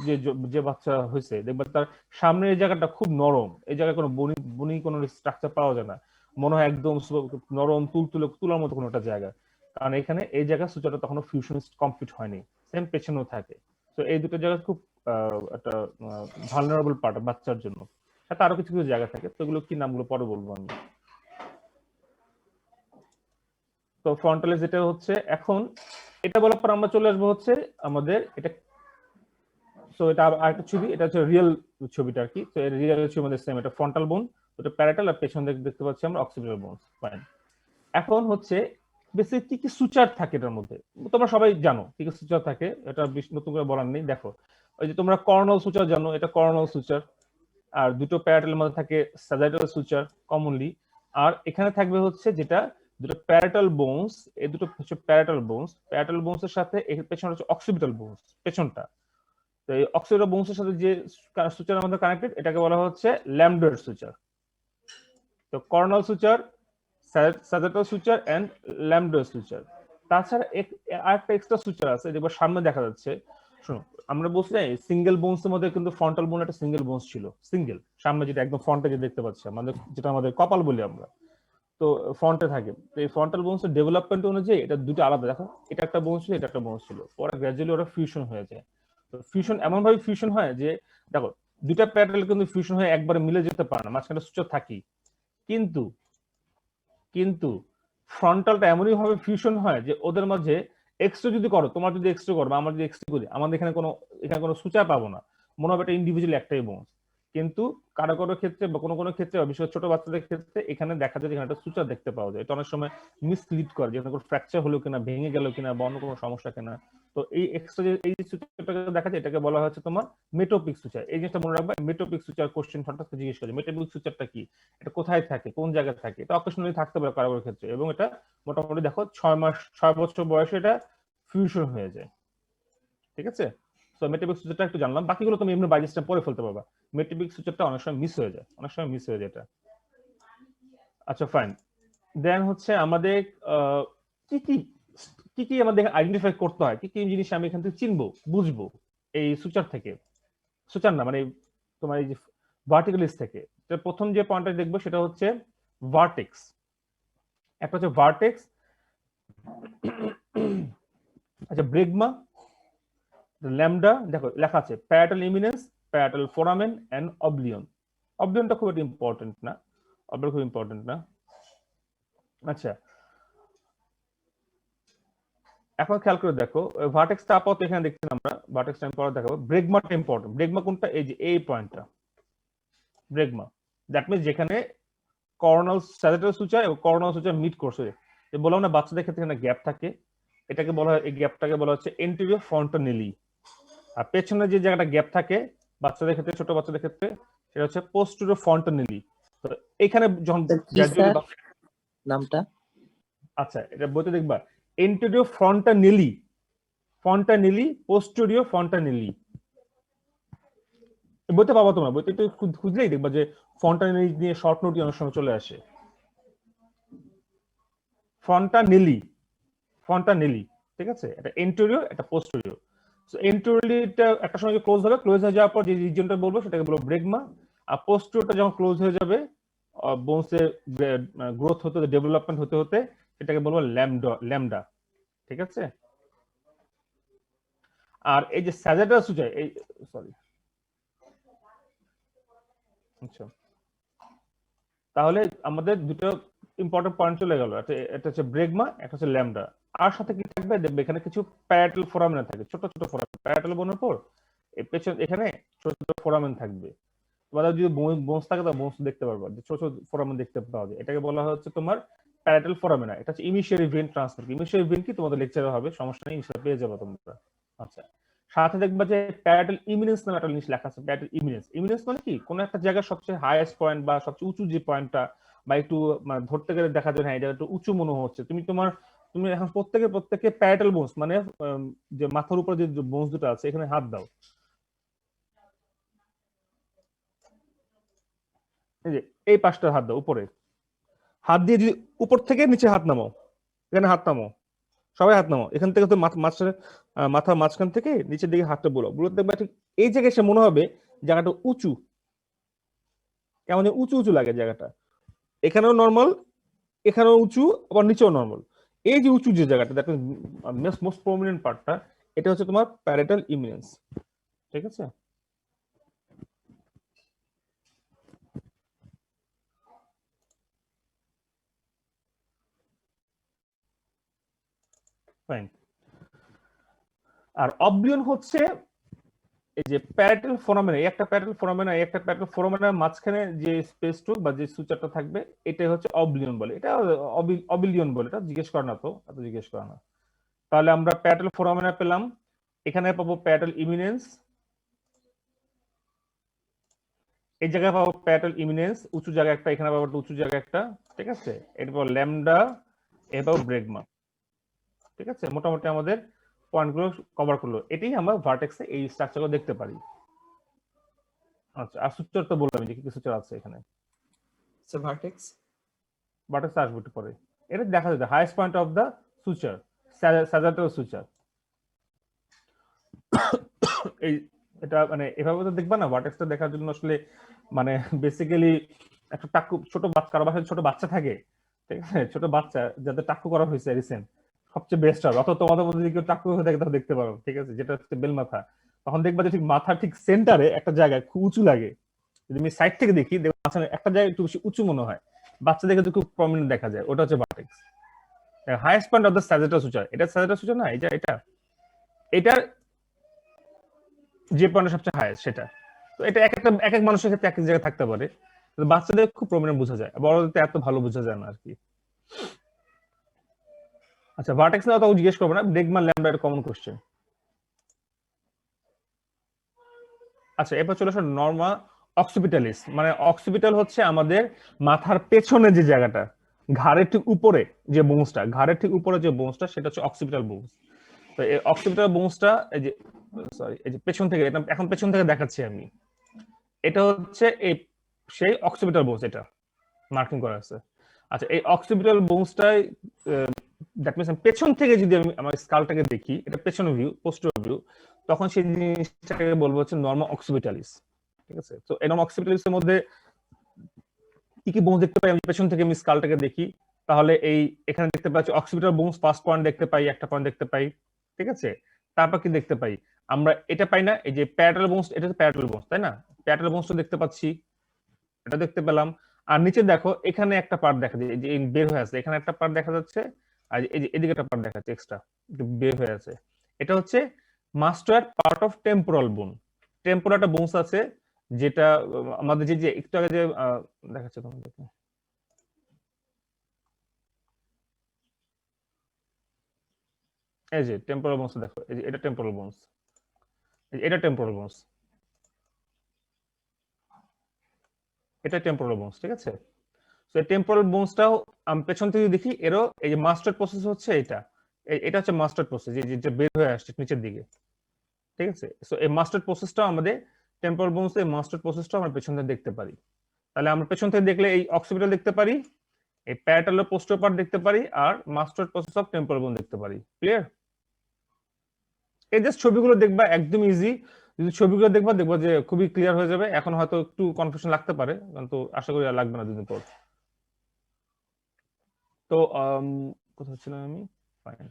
যে বাচ্চা হয়েছে, দেখবে তার সামনের এই জায়গাটা খুব নরম, এই জায়গায় কোনো বনি কোনো স্ট্রাকচার পাওয়া যায় না, মনে হয় একদম নরম তুলার মতো কোনো একটা জায়গা, কারণ এখানে এই জায়গা সুচারটা তখনো ফিউশন কমপ্লিট হয়নি, সেম পেছনেও থাকে। তো এই দুটো জায়গা খুব একটা ভালনারেবল পার্ট বাচ্চার জন্য। সাথে আরো কিছু কিছু জায়গা থাকে, তো এগুলো কি নামগুলো পরে বলবো আমি। তো ফ্রন্টালে যেটা হচ্ছে এখন এটা বলার পর আমরা চলে আসবো হচ্ছে আমাদের এটা, সো এটা আরেকটা ছবি, এটা হচ্ছে রিয়েল ছবিটা আর কি। তো এর রিয়েল ছবি আমাদের সেম, এটা ফ্রন্টাল বোন, ওটা প্যারাটাল, আর পেছন দিকে দেখতে পাচ্ছি আমরা অক্সিপিটাল বোনস। ফাইন, এখন হচ্ছে বেসিক কি কি সুচার থাকে এটার মধ্যে, তোমরা সবাই জানো কি কি সুচার থাকে, এটা নতুন করে বলার নেই। দেখো ওই যে তোমরা কর্নাল সুচার জানো, এটা কর্নাল সুচার, আর দুটো প্যারাটালের মধ্যে থাকে স্যাজাইটাল সুচার কমনলি, আর এখানে থাকবে হচ্ছে যেটা দুটো প্যারাটাল বোনস, এই দুটো হচ্ছে প্যারাটাল বোনস, প্যারাটাল বোনস এর সাথে এর পেছনে হচ্ছে অক্সিপিটাল বোনস, পেছনটা। তো এই অক্সিপিটাল বোনস এর সাথে যে সুচার আমাদের কানেক্টেড, এটাকে বলা হচ্ছে ল্যামডার সুচার। তো কর্নাল সুচার, স্যাজেটাল সুচার এন্ড ল্যামডার সুচার। তাছাড়া আরেকটা এক্সট্রা সুচার আছে, যেটা সামনে দেখা যাচ্ছে। শোনো, আমরা বলছি সিঙ্গেল বোনস এর মধ্যে কিন্তু ফ্রন্টাল বোন একটা সিঙ্গেল বোনস ছিল, সিঙ্গেল, সামনে যেটা একদম ফ্রন্টে যে দেখতে পাচ্ছি আমাদের, যেটা আমাদের কপাল বলি আমরা, তো ফ্রন্টে থাকে। তো এই ফ্রন্টাল বোনস এর ডেভেলপমেন্ট অনুযায়ী এটা দুটো আলাদা, দেখো এটা একটা বোনস ছিল, এটা একটা বোনস ছিল, ওরা গ্র্যাজুয়ালি ওরা ফিউশন হয়ে যায়। তো ফিউশন এমন ভাবে ফিউশন হয় যে, দেখো দুটা প্যারাটাল কিন্তু ফিউশন হয়ে একবারে মিলে যেতে পারে না, মাঝখানে সুচার থাকি, কিন্তু কিন্তু ফ্রন্টালটা এমনই ভাবে ফিউশন হয় যে ওদের মাঝে এক্সট্রা যদি করো, তোমার যদি এক্সট্রা করো বা আমার যদি এক্সট্রা করি, আমাদের এখানে কোনো সুচার পাবো না, মনে হবে এটা ইন্ডিভিজুয়ালি একটাই বোনস। কিন্তু কারো কারো ক্ষেত্রে বা কোনো ক্ষেত্রে, বিশেষ করে ছোট বাচ্চাদের ক্ষেত্রে, এখানে দেখা যায় এখানে একটা সুচার দেখতে পাওয়া যায়। এটা অনেক সময় মিসলিড করে, যেখানে কোনো ফ্র্যাকচার হলো কিনা, ভেঙে গেল কিনা বা অন্য কোনো সমস্যা কিনা। তো এই এক্সট্রা যে এই সুচারটাকে দেখা যায়, এটাকে বলা হচ্ছে তোমার মেটোপিক সুচার। এই জিনিসটা মনে রাখবা, মেটোপিক সুচার কোশ্চেন হঠাৎ জিজ্ঞেস করে, মেটোপিক সুচারটা কি, এটা কোথায় থাকে, কোন জায়গায় থাকে, এটা অকেশনালি থাকতে পারে কারোর ক্ষেত্রে, এবং এটা মোটামুটি দেখো 6 বছর বয়সে এটা ফিউশন হয়ে যায়। ঠিক আছে, সো মেটোপিক সুচারটা একটু জানলাম, বাকিগুলো তুমি এমনি বাই সিস্টেম পড়ে ফেলতে পারবা। মেটোপিক সুচারটা অনেক সময় মিস হয়ে যায়, এটা। আচ্ছা ফাইন। দেন হচ্ছে আমাদের কি কি কি কি আমাদের আইডেন্টিফাই করতে হয়, কি কি জিনিস আমি এখান থেকে চিনবো, বুঝবো এই সুচার থেকে, সুচার না মানে তোমার এই যে ভার্টিক্যালিস থেকে। প্রথম যে পয়েন্টটা দেখবো সেটা হচ্ছে ভার্টেক্স। একটা হচ্ছে ভার্টেক্স, আচ্ছা ব্রেগমা, ল্যামডা, দেখো লেখা আছে প্যারাটাল ইমিনেন্স, প্যারাটাল ফোরামেন এন্ড অবলিয়ন। অবলিয়নটা খুব একটা ইম্পর্টেন্ট না, অবলিয়ন খুব ইম্পর্টেন্ট না। আচ্ছা, এখন খেয়াল করে দেখো, ভার্টেক্সটা আপাতত এখানে দেখছি আমরা, ভার্টেক্সটা আমি পরে দেখাবো। ব্রেগমাটা ইম্পর্টেন্ট। ব্রেগমা কোনটা, এই যে এই পয়েন্টটা, ব্রেগমা, দ্যাট মিনস যেখানে কর্নাল স্যাজেটাল সুচার এবং কর্নাল সুচার মিট করছে। যে বললাম না বাচ্চাদের ক্ষেত্রে এখানে গ্যাপ থাকে, এটাকে বলা হয়, এই গ্যাপটাকে বলা হচ্ছে এন্টেরিয়র ফ্রন্টানেলি। আর পেছনে যে জায়গাটা গ্যাপ থাকে বাচ্চাদের ক্ষেত্রে, ছোট বাচ্চাদের ক্ষেত্রে, সেটা হচ্ছে পোস্টেরিয়র ফ্রন্টানেলি। তো এখানে যখন কি স্যার নামটা? আচ্ছা, এটা বইতে দেখবা এন্টেরিয়র ফ্রন্টানেলি, পোস্টেরিয়র ফ্রন্টানেলি, বইতে পাবো তোমরা, বইতে একটু খুঁজলেই দেখবা যে ফ্রন্টানেলি নিয়ে শর্ট নোট অনেক সময় চলে আসে। ফ্রন্টানেলি, ঠিক আছে, এটা এন্টেরিয়র, এটা পোস্টেরিয়র। সো এন্টেরিয়রটা একটা সময় ক্লোজ হবে, ক্লোজ হয়ে যাওয়ার পর যে রিজিয়নটা বলবো সেটাকে বলবো ব্রেগমা। আর পোস্টেরিয়রটা যখন ক্লোজ হয়ে যাবে, বোনসে গ্রোথ হতে, ডেভেলপমেন্ট হতে হতে, সেটাকে বলবো ল্যামডা। ঠিক আছে, আর এই যে স্যাজেটাল সুচার, এই সরি, আচ্ছা, তাহলে আমাদের দুটো ইম্পর্টেন্ট পয়েন্ট চলে গেল, এটা হচ্ছে ব্রেগমা, একটা হচ্ছে ল্যামডা। আর সাথে কি থাকবে দেখবে, এখানে কিছু প্যারাটাল ফোরামেন থাকে, ছোট ছোট ফোরামেন, প্যারাটাল বোনের পর এখানে ছোট ছোট ফোরামেন থাকবে। তোমাদের যদি বোনস থাকে তো বোনস দেখতে পারবা, যে ছোট ছোট ফোরামেন দেখতে পাওয়া যায়, এটাকে বলা হচ্ছে তোমার প্যারাটাল ফোরামেনা। এটা হচ্ছে ইমিশিয়ারি ভেন ট্রান্সফার। ইমিশিয়ারি ভেন কি তোমাদের লেকচারে হবে, সমস্যা নেই, সেটা পেয়ে যাবে তোমরা। আচ্ছা, সাথে দেখবা যে প্যারাটাল ইমিনেন্স নামে একটা জিনিস লেখা আছে। প্যারাটাল ইমিনেন্স, ইমিনেন্স মানে কি, কোন একটা জায়গার সবচেয়ে হাইয়েস্ট পয়েন্ট বা সবচেয়ে উঁচু যে পয়েন্টটা, বা একটু মানে ধরতে গেলে দেখা যায় হ্যাঁ এটা একটু উঁচু মনে হচ্ছে, তুমি এখন প্রত্যেকে প্যারাটাল বোনস মানে যে মাথার উপরে যে বোনস দুটো আছে এখানে হাত দাও, এই যে এই পাশটা হাত দাও উপরে, হাত দিয়ে যদি উপর থেকে নিচে হাত নামাও, এখানে হাত নামাও, সবাই হাত নামাও, এখান থেকে তো মাথার মাঝখান থেকে নিচের দিকে হাতটা বলো, দেখবে ঠিক এই জায়গায় সে মনে হবে জায়গাটা উঁচু, কেমন উঁচু উঁচু লাগে জায়গাটা, এখানেও নর্মাল, এখানেও উঁচু, আবার নিচেও নর্মাল। এই যে উঁচু যে জায়গাটা, দ্যাট মিনস মোস্ট প্রমিনেন্ট পার্টটা, এটা হচ্ছে তোমার প্যারাটাল ইমিনেন্স। ঠিক আছে, ফাইন। আর অবলিয়ন হচ্ছে এই যে প্যারাটাল ফোরামেনা, একটা প্যারাটাল ফোরামেনা, একটা প্যারাটাল ফোরামেনার মাঝখানে যে স্পেসটুক বা যে সুচারটা থাকবে, এটাই হচ্ছে অবলিয়ন বলে। এটা অবিলিয়ন বলে, এটা জিজ্ঞেস করা না, তো এত জিজ্ঞেস করা না। তাহলে আমরা প্যারাটাল ফোরামেনা পেলাম, এখানে পাবো প্যারাটাল ইমিনেন্স, এই জায়গায় পাবো প্যারাটাল ইমিনেন্স, উঁচু জায়গা একটা, এখানে পাবো উঁচু জায়গা একটা। ঠিক আছে, এরপর ল্যামডা, এবাও ব্রেগমা। ঠিক আছে, মোটামুটি আমাদের পয়েন্টগুলো কভার করলো। এটাই আমরা ভার্টেক্সে এই স্ট্রাকচারগুলো দেখতে পারি। আচ্ছা, আর সুচার তো বললাম যে কি কি সুচার আছে এখানে। So vertex. ভার্টেক্সে আসবে একটু পরে। এটা দেখা যায় highest point of the suture, sagittal suture. এই এটা মানে এভাবে তো দেখবা না, ভার্টেক্সটা দেখার জন্য আসলে মানে বেসিক্যালি একটা টাক্কু, ছোট বাচ্চা, কারো বাসায় ছোট বাচ্চা থাকে, ঠিক আছে, ছোট বাচ্চা যাদের টাক্কু করা হয়েছে রিসেন্ট, সবচেয়ে বেস্ট হবে। অথবা তোমাদের মধ্যে যদি কেউ টাক্কু হয়ে থাকে তাহলে দেখতে পারো, ঠিক আছে, যেটা হচ্ছে বেল মাথা। তখন দেখবা যে ঠিক মাথার ঠিক সেন্টারে একটা জায়গায় খুব উঁচু লাগে। যদি আমি সাইড থেকে দেখি, দেখবো মাঝখানে একটা জায়গায় একটু বেশি উঁচু মনে হয়, বাচ্চা দেখে তো খুব প্রমিনেন্ট দেখা যায়, ওটা হচ্ছে vertex. Highest point of the sagittal suture, এটা স্যাজিটাল সুচার না, এটার যে পয়েন্ট সবচেয়ে হাইয়েস্ট সেটা। তো এটা এক এক মানুষের ক্ষেত্রে এক এক জায়গায় থাকতে পারে, বাচ্চাদের খুব প্রমিনেন্ট বোঝা যায়, বড়দের এত ভালো বোঝা যায় না আর কি। আচ্ছা, ভার্টেক্স না তাও জিজ্ঞেস করবো না, ব্রেগমা ল্যামডা একটা কমন কোশ্চেন। আচ্ছা, এরপর চলে আসো নর্মা অক্সিপিটালিস। মানে অক্সিপিটাল হচ্ছে আমাদের মাথার পেছনে যে জায়গাটা, ঘাড়ের ঠিক উপরে যে বোনসটা, ঘাড়ের ঠিক উপরে যে বোনসটা, সেটা হচ্ছে অক্সিপিটাল বোনস। তো এই অক্সিপিটাল বোনসটা এই যে, সরি, এই যে পেছন থেকে, এটা এখন পেছন থেকে দেখাচ্ছি আমি, এটা হচ্ছে এই সেই অক্সিপিটাল বোনস, এটা মার্কিং করা আছে। আচ্ছা, এই অক্সিপিটাল বোনসটাই দ্যাট মিনস পেছন থেকে যদি আমি আমার স্কালটাকে দেখি, এটা পেছনের ভিউ, পোস্টেরিয়র ভিউ, তখন সেই জিনিসটাকে বলবো হচ্ছে নর্মা অক্সিপিটালিস। ঠিক আছে, তো এই নর্মা অক্সিপিটালিসের মধ্যে কি কি বোনস দেখতে পাই আমি পেছন থেকে, আমি স্কালটাকে দেখি, তাহলে এই এখানে দেখতে পাচ্ছি অক্সিপিটাল বোনস ফার্স্ট পয়েন্ট দেখতে পাই, একটা পয়েন্ট দেখতে পাই, ঠিক আছে। তারপর কি দেখতে পাই আমরা, এটা পাই না, এই যে প্যারাটাল বোনস, এটা হচ্ছে প্যারাটাল বোনস, তাই না, প্যারাটাল বোনসটা দেখতে পাচ্ছি, এটা দেখতে পেলাম। আর নিচে দেখো এখানে একটা পার্ট দেখা যায়, যে বের হয়ে আছে, এখানে একটা পার্ট দেখা যাচ্ছে, আর এই যে এদিকে একটা পার্ট দেখা যাচ্ছে এক্সট্রা বের হয়ে আছে, এটা হচ্ছে মাস্টার পার্ট অফ টেম্পোরাল বোন। টেম্পোরালটা বোনস আছে, যেটা আমাদের যে একটু আগে যে দেখাচ্ছে তোমাদেরকে, এই যে টেম্পোরাল বোনস দেখো, এই যে এটা টেম্পোরাল বোনস, এটা টেম্পোরাল বোনস, এটা টেম্পোরাল বোনস, ঠিক আছে। তো টেম্পোরাল বোনসটাও আমি পেছন থেকে দেখি, এরও এই যে মাস্টার প্রসেস হচ্ছে এটা, এটা হচ্ছে মাস্টার প্রসেস, যে বের হয়ে আসছে নিচের দিকে, ঠিক আছে। সো এই মাস্টার প্রসেসটাও আমাদের টেম্পোরাল বোনস, এই মাস্টার প্রসেসটাও আমরা পেছন থেকে দেখতে পারি। তাহলে আমরা পেছন থেকে দেখলে এই অক্সিপিটাল দেখতে পারি, এই প্যারাটাল পোস্টেরিয়র পার্ট দেখতে পারি, আর মাস্টার প্রসেস অফ টেম্পোরাল বোন দেখতে পারি। ক্লিয়ার? এই জাস্ট ছবিগুলো দেখবা, একদম ইজি। যদি ছবিগুলো দেখবা, দেখবা যে খুবই ক্লিয়ার হয়ে যাবে। এখন হয়তো একটু কনফিউশন লাগতে পারে, কিন্তু আশা করি আর লাগবে না দুদিন পর। তো কোথায় ছিলাম আমি? ফাইন,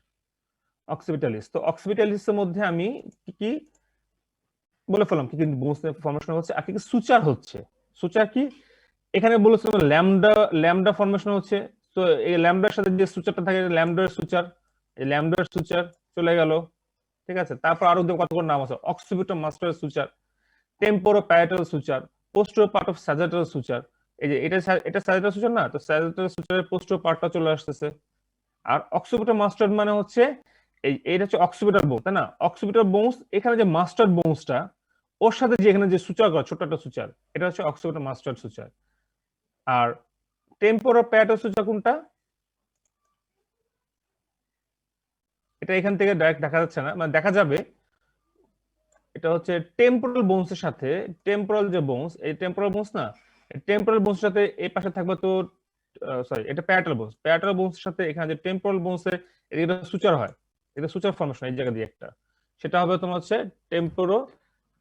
অক্সিপিটালিস। তো অক্সিপিটালিসের মধ্যে আমি কি কি বলে ফেলাম, কি কি বোনস ফর্মেশন হচ্ছে আর কি কি সুচার হচ্ছে। সুচার কি এখানে বলেছিলাম, ল্যামডা, ল্যামডা ফর্মেশন হচ্ছে। তো এই ল্যামডার সাথে যে সুচারটা থাকে, ল্যামডার সুচার, এই ল্যামডার সুচার চলে গেল, ঠিক আছে। তারপর আরো কতগুলো নাম আছে, occipital mastoid suture, temporo parietal suture, posterior part of sagittal suture. এই যে এটা স্যাজিটাল সুচার না, তো স্যাজিটাল সুচারের পোস্টেরিয়র পার্টটা চলে আসতেছে। আর অক্সিপিটাল মাস্টার মানে হচ্ছে এইটা হচ্ছে অক্সিপিটাল বোন, তাই না, অক্সিপিটাল বোনস, এখানে যে মাস্টার বোনসটা, ওর সাথে যে এখানে যে সুচার করা ছোট একটা সুচার, এটা হচ্ছে অক্সিপিটাল মাস্টার সুচার। আর টেম্পোরো প্যারাটাল সুচার কোনটা, এটা এখান থেকে ডাইরেক্ট দেখা যাচ্ছে না, মানে দেখা যাবে, এটা হচ্ছে টেম্পোরাল বোনস এর সাথে, টেম্পোরাল যে বোনস, এই টেম্পোরাল বোনস না, টেম্পোরাল বোনস এর সাথে এই পাশে থাকবে তো, সরি, এটা প্যারাটাল বোনস, প্যারাটাল বোনস এর সাথে এখানে যে টেম্পোরাল বোনস এর এটা সুচার হয়, এটা সুচার ফর্মেশন এই জায়গা দিয়ে একটা, সেটা হবে তোমার হচ্ছে টেম্পোরো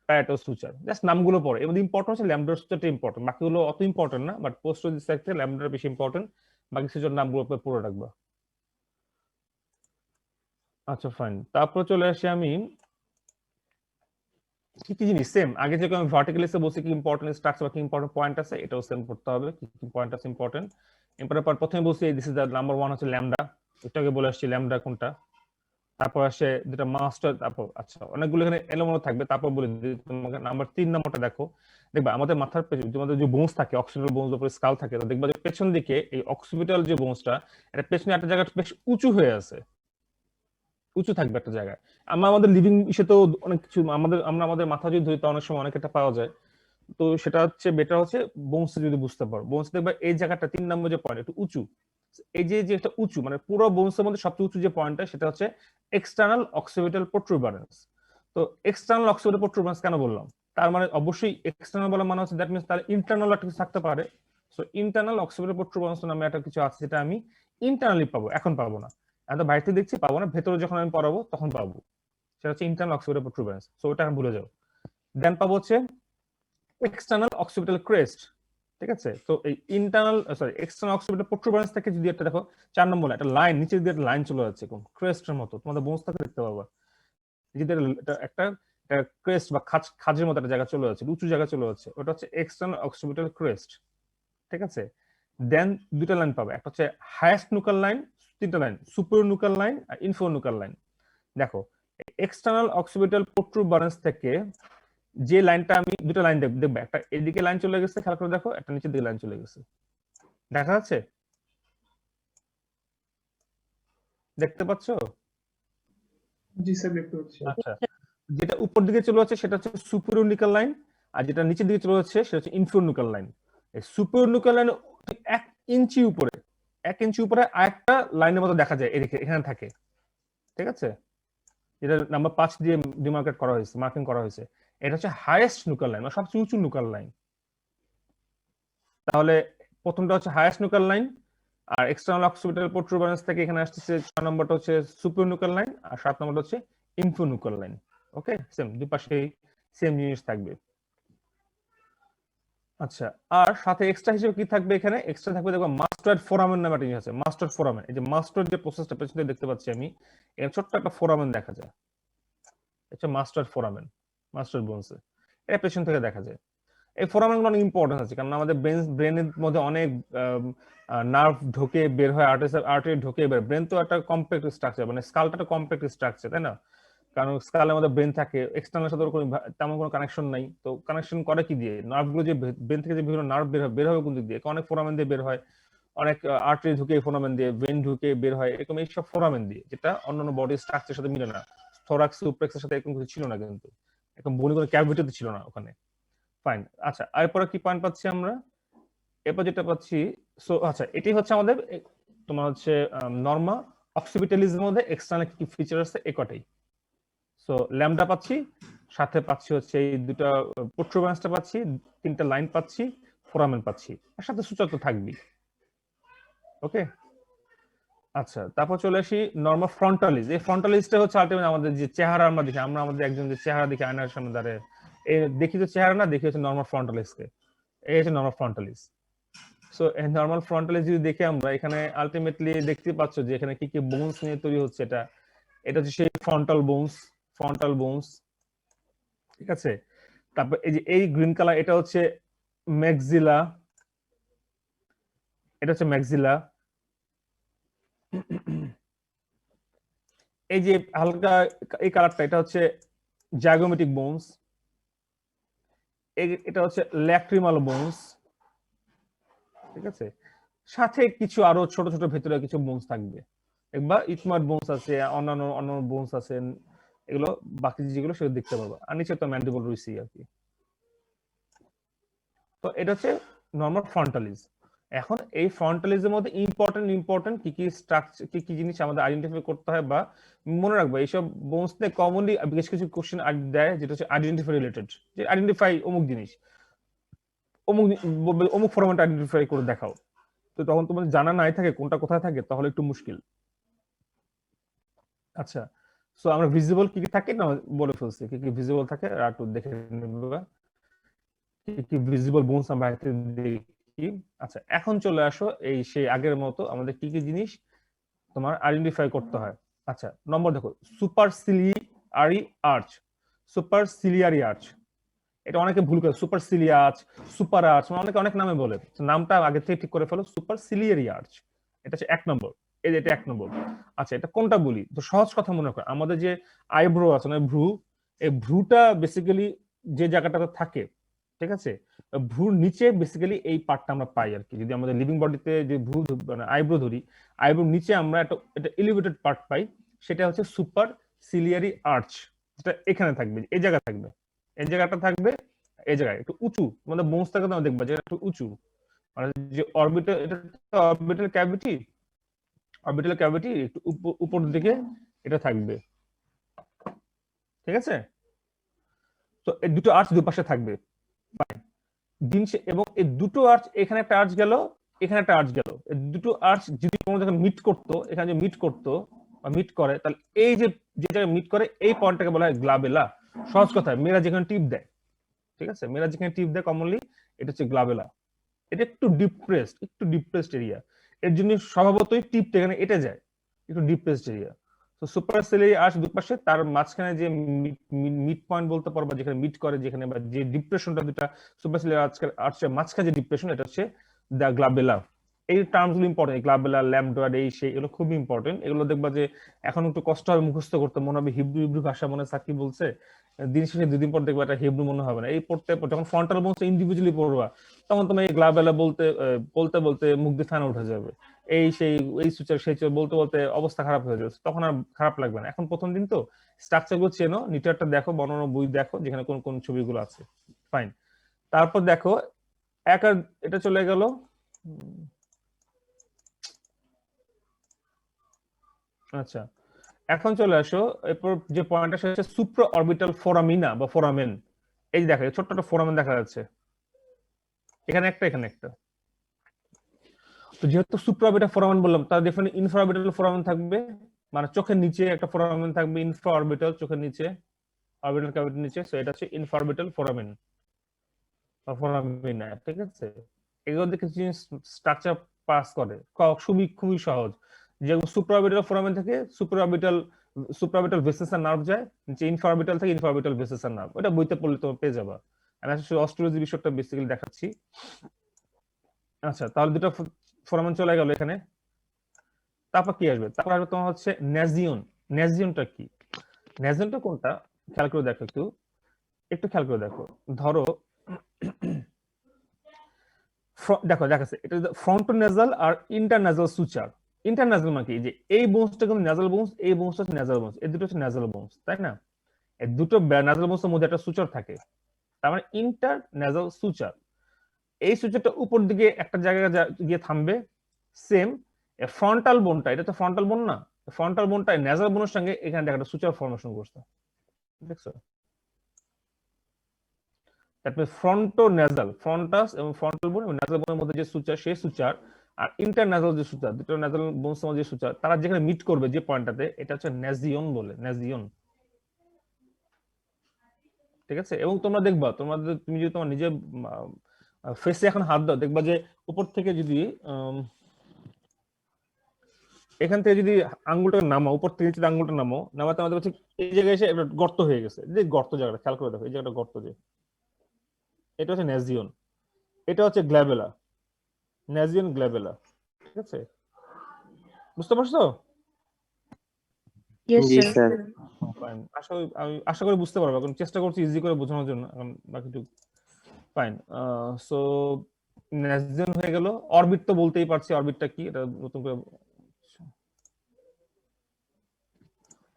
প্যারাটাল সুচার। জাস্ট নামগুলো পড়ে, এর মধ্যে ইম্পর্টেন্ট হচ্ছে ল্যামডার সুচারটা ইম্পর্টেন্ট, বাকিগুলো অত ইম্পর্টেন্ট না, বাট পোস্টেরিয়র সাইড ল্যামডার বেশি ইম্পর্টেন্ট, বাকি সুচার নামগুলো পুরো রাখবা। আচ্ছা ফাইন, তারপর চলে আসি আমি কি কি জিনিস সেম আগে যেরকম আমি ভার্টিক্যালিসে বলছি কি ইম্পর্টেন্ট স্ট্রাকচার বা কি ইম্পর্টেন্ট পয়েন্ট আছে, এটাও সেম করতে হবে, কি কি পয়েন্ট আছে ইম্পর্টেন্ট। এরপরে প্রথমে বলছি দিস ইজ দ্য নাম্বার 1 হচ্ছে ল্যামডা, এটাকে বলে আসছি ল্যামডা কোনটা। তারপর আসে যেটা মাস্টার, তারপর আচ্ছা অনেকগুলো এখানে এলোমেলো থাকবে, তারপর বলে দিই তোমাকে নাম্বার 3 নম্বরটা দেখো। দেখবা আমাদের মাথার পেছনে তোমাদের যে বোনস থাকে, অক্সিপিটাল বোনস উপরে স্কাল থাকে, তো দেখবা যে পেছন দিকে এই অক্সিপিটাল যে বোনসটা, এটা পেছনে একটা জায়গা বেশ উঁচু হয়ে আছে, উঁচু থাকবে একটা জায়গায়। আমরা আমাদের লিভিং ইসে তো অনেক কিছু আমরা আমাদের মাথা যদি ধরি, তো অনেক সময় অনেকটা পাওয়া যায়। তো সেটা হচ্ছে বেটার হচ্ছে বোনস যদি বুঝতে পারো, বোনস দেখবে এই জায়গাটা 3 নম্বর যে পয়েন্ট একটু উঁচু, এই যে একটা উঁচু মানে পুরো বোনসের মধ্যে সবচেয়ে উঁচু যে পয়েন্টটা সেটা হচ্ছে এক্সটার্নাল অক্সিপিটাল প্রোট্রুবারেন্স। তো এক্সটার্নাল অক্সিপিটাল প্রোট্রুবারেন্স কেন বললাম? তার মানে অবশ্যই এক্সটার্নাল বলা মানে হচ্ছে দ্যাট মিন্স তার ইন্টারনাল একটা কিছু থাকতে পারে। সো ইন্টারনাল অক্সিপিটাল প্রোট্রুবারেন্স নামে একটা কিছু আছে যেটা আমি ইন্টারনালি পাবো, এখন পাবো না। এখন তো বাইরে দেখছি পাবো না, ভেতরে যখন আমি পড়াবো তখন পাবো। সেটা হচ্ছে ইন্টারনাল অক্সিপিটাল প্রোট্রুবারেন্স। সো ওটা ভুলে যাও। দেন পাবো হচ্ছে এক্সটার্নাল অক্সিপিটাল ক্রেস্ট। ঠিক আছে, তো এই ইন্টারনাল এক্সটার্নাল অক্সিপিটাল প্রোট্রুবারেন্স থেকে যদি একটা দেখো 4 নম্বরে একটা লাইন নিচে দিয়ে একটা লাইন চলে যাচ্ছে কোন ক্রেস্টের মতো, তোমাদের বোনস থেকে দেখতে পাবা যদি একটা ক্রেস্ট বা খাজের মতো একটা জায়গা চলে যাচ্ছে, উঁচু জায়গা চলে যাচ্ছে, ওটা হচ্ছে এক্সটার্নাল অক্সিপিটাল ক্রেস্ট। ঠিক আছে, দেন দুটা লাইন পাবে, একটা হচ্ছে হাইয়েস্ট নুকাল লাইন, তিনটা লাইন সুপিরিয়র নুকাল লাইন আর ইনফিরিয়র নুকাল লাইন। দেখো এক্সটার্নাল অক্সিপিটাল প্রোট্রুবারেন্স থেকে যে লাইনটা আমি দুটো লাইন দেখবে, একটা এদিকে লাইন চলে গেছে, খেয়াল করে দেখো, একটা নিচের দিকে লাইন চলে গেছে, দেখা যাচ্ছে? দেখতে পাচ্ছ? জি স্যার, দেখতে পাচ্ছি। আচ্ছা, যেটা উপর দিকে চলে যাচ্ছে সেটা হচ্ছে সুপিরিয়র নিকাল লাইন, আর যেটা নিচের দিকে চলে যাচ্ছে সেটা হচ্ছে ইনফিরিয়র নিকাল লাইন। এই সুপিরিয়র নিকাল লাইন 1 ইঞ্চি উপরে, 1 ইঞ্চি উপরে আরেকটা লাইনের মতো দেখা যায়, এদিকে এখানে থাকে। ঠিক আছে, যেটা নাম্বার 5 দিয়ে ডিমার্কেট করা হয়েছে, মার্কিং করা হয়েছে। এটা হচ্ছে হাইয়েস্ট নুকাল লাইন, সবচেয়ে উঁচু নুকাল লাইন। তাহলে প্রথমটা হচ্ছে হাইয়েস্ট নুকাল লাইন, আর এক্সটার্নাল অক্সিপিটাল প্রোট্রুবারেন্স থেকে এখানে আসছে 6 নম্বরটা হচ্ছে সুপিরিয়র নুকাল লাইন, আর 7 নম্বরটা হচ্ছে ইনফিরিয়র নুকাল লাইন। ওকে, সেম, দুই পাশে সেম জিনিস থাকবে। আচ্ছা, আর সাথে এক্সট্রা হিসেবে কি থাকবে? এখানে এক্সট্রা থাকবে, দেখো মাস্টার্ড ফোরামেন নামে একটা জিনিস আছে। মাস্টার্ড ফোরামেন, এই যে মাস্টার্ড যে প্রসেসটা পেছনে দেখতে পাচ্ছি আমি, এর ছোট্ট একটা ফোরামেন দেখা যায়, এটা মাস্টার্ড ফোরামেন, মাস্টার্ড বোনসে, এটা পেছন থেকে দেখা যায়। এই ফোরামেন অনেক ইম্পর্টেন্ট আছে, কারণ আমাদের ব্রেনের মধ্যে অনেক নার্ভ ঢোকে বের হয়, আর্টারি ঢোকে বের। ব্রেন তো একটা কম্প্যাক্ট স্ট্রাকচার, মানে স্কালটা একটা কম্প্যাক্ট স্ট্রাকচার, তাই না? কারণ স্কালের মধ্যে ব্রেন থাকে, এক্সটার্নাল সাথে তেমন কোনো কানেকশন নাই। তো কানেকশন করে কি দিয়ে? নার্ভগুলো যে ব্রেন থেকে যে বিভিন্ন নার্ভ বের হবে কোন দিক দিয়ে? অনেক ফোরামেন দিয়ে বের হয়, অনেক আর্টারি ঢুকে ফোরামেন দিয়ে, ভেন ঢুকে বের হয়, এরকম এইসব ফোরামেন দিয়ে, যেটা অন্যান্য বডি স্ট্রাকচারের সাথে মিলে না। থোরাক্স সুপ্লেক্সের সাথে এরকম কিছু ছিল না, কিন্তু এরকম বনি কোনো ক্যাভিটিতে ছিল না ওখানে। ফাইন, আচ্ছা, এরপরে কি পয়েন্ট পাচ্ছি আমরা? এরপর যেটা পাচ্ছি, সো আচ্ছা, এটি হচ্ছে আমাদের তোমার হচ্ছে নরমা অক্সিপিটালিজমের মধ্যে এক্সটার্নাল কি ফিচার আছে, একটাই। সো ল্যামডা পাচ্ছি, সাথে পাচ্ছি হচ্ছে এই দুটো প্রোট্রুবারেন্সটা পাচ্ছি, তিনটা লাইন পাচ্ছি, ফোরামেন পাচ্ছি, আর সাথে সূচক তো থাকবেই। ওকে, আচ্ছা, তারপর চলে আসি নরমাল ফ্রন্টালিজ। এই ফ্রন্টালিজটা হচ্ছে আলটিমেট আমাদের যে চেহারা আমরা দেখি, আমরা আমাদের একজন যে চেহারা দেখি আয়নার সামনে দাঁড়িয়ে, এই দেখি তো চেহারা না, দেখি হচ্ছে নরমাল ফ্রন্টালিজকে। এই হচ্ছে নরমাল ফ্রন্টালিজ। সো এই নরমাল ফ্রন্টালিজ যদি দেখি আমরা, এখানে আলটিমেটলি দেখতে পাচ্ছ যে এখানে কি কি বোনস নিয়ে তৈরি হচ্ছে। এটা হচ্ছে সেই ফ্রন্টাল বোনস। ঠিক আছে, তারপর এই যে এই গ্রিন কালার, এটা হচ্ছে ম্যাক্সিলা, এটা হচ্ছে ম্যাক্সিলা। এই যে হালকা এই কালারটা, এটা হচ্ছে জাইগোমেটিক বোনস। এটা হচ্ছে ল্যাক্রিমাল বোনস। ঠিক আছে, সাথে কিছু আরো ছোট ছোট ভেতরে কিছু বোনস থাকবে, বা ইথমার্ড বোনস আছে, অন্যান্য বোনস আছে, এগুলো বাকি যেগুলো সেগুলো দেখতে পাবো। আর নিচে তো ম্যান্ডিবল রয়েছে আর কি। তো এটা হচ্ছে নরমাল ফ্রন্টালিজ। এখন এই ফ্রন্টালিজের মধ্যে ইম্পর্টেন্ট কি কি স্ট্রাকচার, কি কি জিনিস আমাদের আইডেন্টিফাই করতে হয় বা মনে রাখবো। এইসব বোনস নিয়ে কমনলি বেশ কিছু কোশ্চেন দেয়, যেটা হচ্ছে আইডেন্টিফাই রিলেটেড, যে আইডেন্টিফাই অমুক জিনিস, অমুক ফরম্যাট আইডেন্টিফাই করে দেখাও। তো তখন তোমাদের জানা নাই থাকে কোনটা কোথায় থাকে, তাহলে একটু মুশকিল। আচ্ছা, সো আমরা ভিজিবল কি কি থাকে না বলে ফেলছি, কি কি ভিজিবল থাকে আর একটু দেখে নেবা, কি কি ভিজিবল বোনস আমরা দেখি। আচ্ছা, এখন চলে আসো এই সেই আগের মতো আমাদের কি কি জিনিস তোমার আইডেন্টিফাই করতে হয়। আচ্ছা, নম্বর দেখো, সুপারসিলিয়ারি আর্চ। সুপারসিলিয়ারি আর্চ, এটা অনেকে ভুল করে, সুপারসিলিয়া আর্চ, সুপার আর্চ, অনেকে অনেক নামে বলে। নামটা আগে থেকে ঠিক করে ফেলো, সুপারসিলিয়ারি আর্চ। এটা হচ্ছে 1 নম্বর, এই যে এটা 1 নম্বর। আচ্ছা, এটা কোনটা বলি তো সহজ কথা মনে করো, আমাদের যে আইব্রো আছে না, ভ্রু, এই ভ্রুটা বেসিক্যালি যে জায়গাটাতে থাকে, ঠিক আছে, ভ্রুর নিচে বেসিক্যালি এই পার্টটা আমরা পাই আর কি। যদি আমাদের লিভিং বডিতে যে ভ্রু মানে আইব্রো ধরি, আইব্রোর নিচে আমরা একটা এলিভেটেড পার্ট পাই, সেটা হচ্ছে সুপার সিলিয়ারি আর্চ, যেটা এখানে থাকবে, এই জায়গা থাকবে, এই জায়গাটা থাকবে, এই জায়গায় একটু উঁচু, আমাদের বোনস থাকে তো দেখবা যে একটু উঁচু, মানে যে অরবিটাল, এটা অরবিটাল ক্যাভিটি, অরবিটাল ক্যাভিটি একটু উপর দিকে এটা থাকবে, ঠিক আছে? তো এই দুটো আর্চ দুপাশে থাকবে এবং এই দুটো আর্চ, এখানে একটা আর্চ গেল, এখানে একটা আর্চ গেল, এই দুটো আর্চ যদি কোনো জায়গায় মিট করতো, এখানে যে মিট করতো বা মিট করে, তাহলে এই যে যে জায়গায় মিট করে এই পয়েন্টটাকে বলা হয় গ্লাবেলা। সহজ কথা, মেয়েরা যেখানে টিপ দেয়, ঠিক আছে, মেয়েরা যেখানে টিপ দেয় কমনলি, এটা হচ্ছে গ্লাবেলা। এটা একটু ডিপ্রেসড এরিয়া, এর জন্য স্বভাবতই টিপটা এখানে এটে যায়, একটু ডিপ্রেসড এরিয়া। তো সুপারসিলিয়ারি আর্চ দুপাশে, তার মাঝখানে যে মিড পয়েন্ট বলতে পারবা, যেখানে মিট করে, যেখানে বা যে ডিপ্রেশনটা দুটা সুপারসিলিয়ারি আর্চের মাঝখানে যে ডিপ্রেশন, এটা হচ্ছে দ্য গ্লাবেলা। এই টার্মস গুলো ইম্পর্টেন্ট, গ্লাবেলা, ল্যামডয়েড, এই সেই, এগুলো খুবই ইম্পর্টেন্ট। এগুলো দেখবা যে এখন একটু কষ্ট হবে মুখস্থ করতে, মনে হবে হিব্রু ভাষা, মনে সাকি বলছে, দিন শেষে 2 দিন পর দেখবা এটা হিব্রু মনে হবে না। এই পড়তে যখন ফ্রন্টাল বোনস ইন্ডিভিজুয়ালি পড়বা, তখন তুমি এই গ্লাবেলা বলতে বলতে মুখ দিয়ে ফ্যান উঠে যাবে, এই সেই, এই সুচার সেই বলতে বলতে অবস্থা খারাপ হয়ে যাবে, তখন আর খারাপ লাগবে না। এখন প্রথম দিন তো, স্ট্রাকচার গুলো চেনো, নিটারটা দেখো, বর্ণনা বই দেখো যেখানে কোন কোন ছবিগুলো আছে, ফাইন। তারপর দেখো এটা চলে গেল। আচ্ছা, এখন চলে আসো এরপর যে পয়েন্টটা, সেটা হচ্ছে সুপ্রা অরবিটাল ফোরামিনা বা ফোরামেন। এই যে দেখা যাচ্ছে ছোট্ট একটা ফোরামেন দেখা যাচ্ছে, এখানে একটা, এখানে একটা। তো যেহেতু সুপ্রা অরবিটাল ফোরামেন বললাম, তার ডেফিনেটলি ইনফ্রা অরবিটাল ফোরামেন থাকবে, মানে চোখের নিচে একটা ফোরামেন থাকবে, ইনফ্রা অরবিটাল, চোখের নিচে, অরবিটাল ক্যাভিটির নিচে। সো এটা হচ্ছে ইনফ্রা অরবিটাল ফোরামেন বা ফোরামিনা, ঠিক আছে? এগুলো দিয়ে কিছু জিনিস স্ট্রাকচার পাস করে, খুবই খুবই সহজ। যেগুলো সুপ্রা অরবিটাল ফোরামেন থেকে সুপ্রা অরবিটাল ভেসেসার নার্ভ যায়, নিচে ইনফ্রা অরবিটাল থেকে ইনফ্রা অরবিটাল ভেসেসার নার্ভ। ওটা বইতে পড়লে তুমি পেয়ে যাবা। আমি আসলে অস্ট্রোলজি বিষয়টা বেসিক্যালি দেখাচ্ছি। আচ্ছা, তাহলে দুটো ফোরামেন চলে গেল এখানে। তারপর কি আসবে? তারপর আসবে তোমার হচ্ছে ন্যাজিয়ন। ন্যাজিয়নটা কি? ন্যাজিয়নটা কোনটা খেয়াল করে দেখো, একটু খেয়াল করে দেখো। ধরো দেখো দেখাচ্ছে, এটা ফ্রন্টোনেজাল আর ইন্টারন্যাজাল সুচার। ইন্টারন্যাজাল মানে কি? যে এই বোনসটা কিন্তু ন্যাজাল বোনস, এই বোনসটা হচ্ছে ন্যাজাল বোনস, এই দুটো হচ্ছে ন্যাজাল বোনস, তাই না? এই দুটো ন্যাজাল বোনসের মধ্যে একটা সুচার থাকে, তার মানে ইন্টারন্যাজাল সুচার। এই সুচারটা উপর দিকে একটা জায়গায় গিয়ে থামবে। সেম ফ্রন্টাল বোনটা, এটা তো ফ্রন্টাল বোন না, ফ্রন্টাল বোনটা ন্যাজাল বোনের সঙ্গে এখানে দেখা একটা সুচার ফর্মেশন করছে, দেখছো? তারপরে ফ্রন্টোনেজাল, ফ্রন্টাস এবং ফ্রন্টাল বোন এবং ন্যাজাল বোনের মধ্যে যে সুচার, সেই সুচার আর ইন্টারন্যাজাল যে সুচার, দুটো ন্যাজাল বোনসের মধ্যে যে সুচার, তারা যেখানে মিট করবে যে পয়েন্টটাতে, এটা হচ্ছে ন্যাজিয়ন বলে, ন্যাজিয়ন, ঠিক আছে? এবং তোমরা দেখবা, তুমি যদি তোমার নিজের ফেসে এখন হাত দাও, দেখবা যে উপর থেকে যদি এখান থেকে যদি আঙ্গুলটা নামো, উপর থেকে নিচে আঙ্গুলটা নামাতে আমাদের ঠিক এই জায়গায় এসে একটা গর্ত হয়ে গেছে, যে গর্ত জায়গাটা খেয়াল করে দেখো, এই জায়গাটা গর্ত, যে এটা হচ্ছে ন্যাজিয়ন, এটা হচ্ছে গ্ল্যাবেলা, ন্যাজিয়ন গ্ল্যাবেলা, ঠিক আছে? বুঝতে পারছো? Yes, জি sir. স্যার। ফাইন, আমি আশা করি বুঝতে পারবো, কারণ চেষ্টা করছি ইজি করে বোঝানোর জন্য। এখন বাকিটুকু ফাইন। সো ন্যাজিয়ন হয়ে গেল। অরবিট তো বলতেই পারছি, অরবিটটা কি, এটা নতুন করে,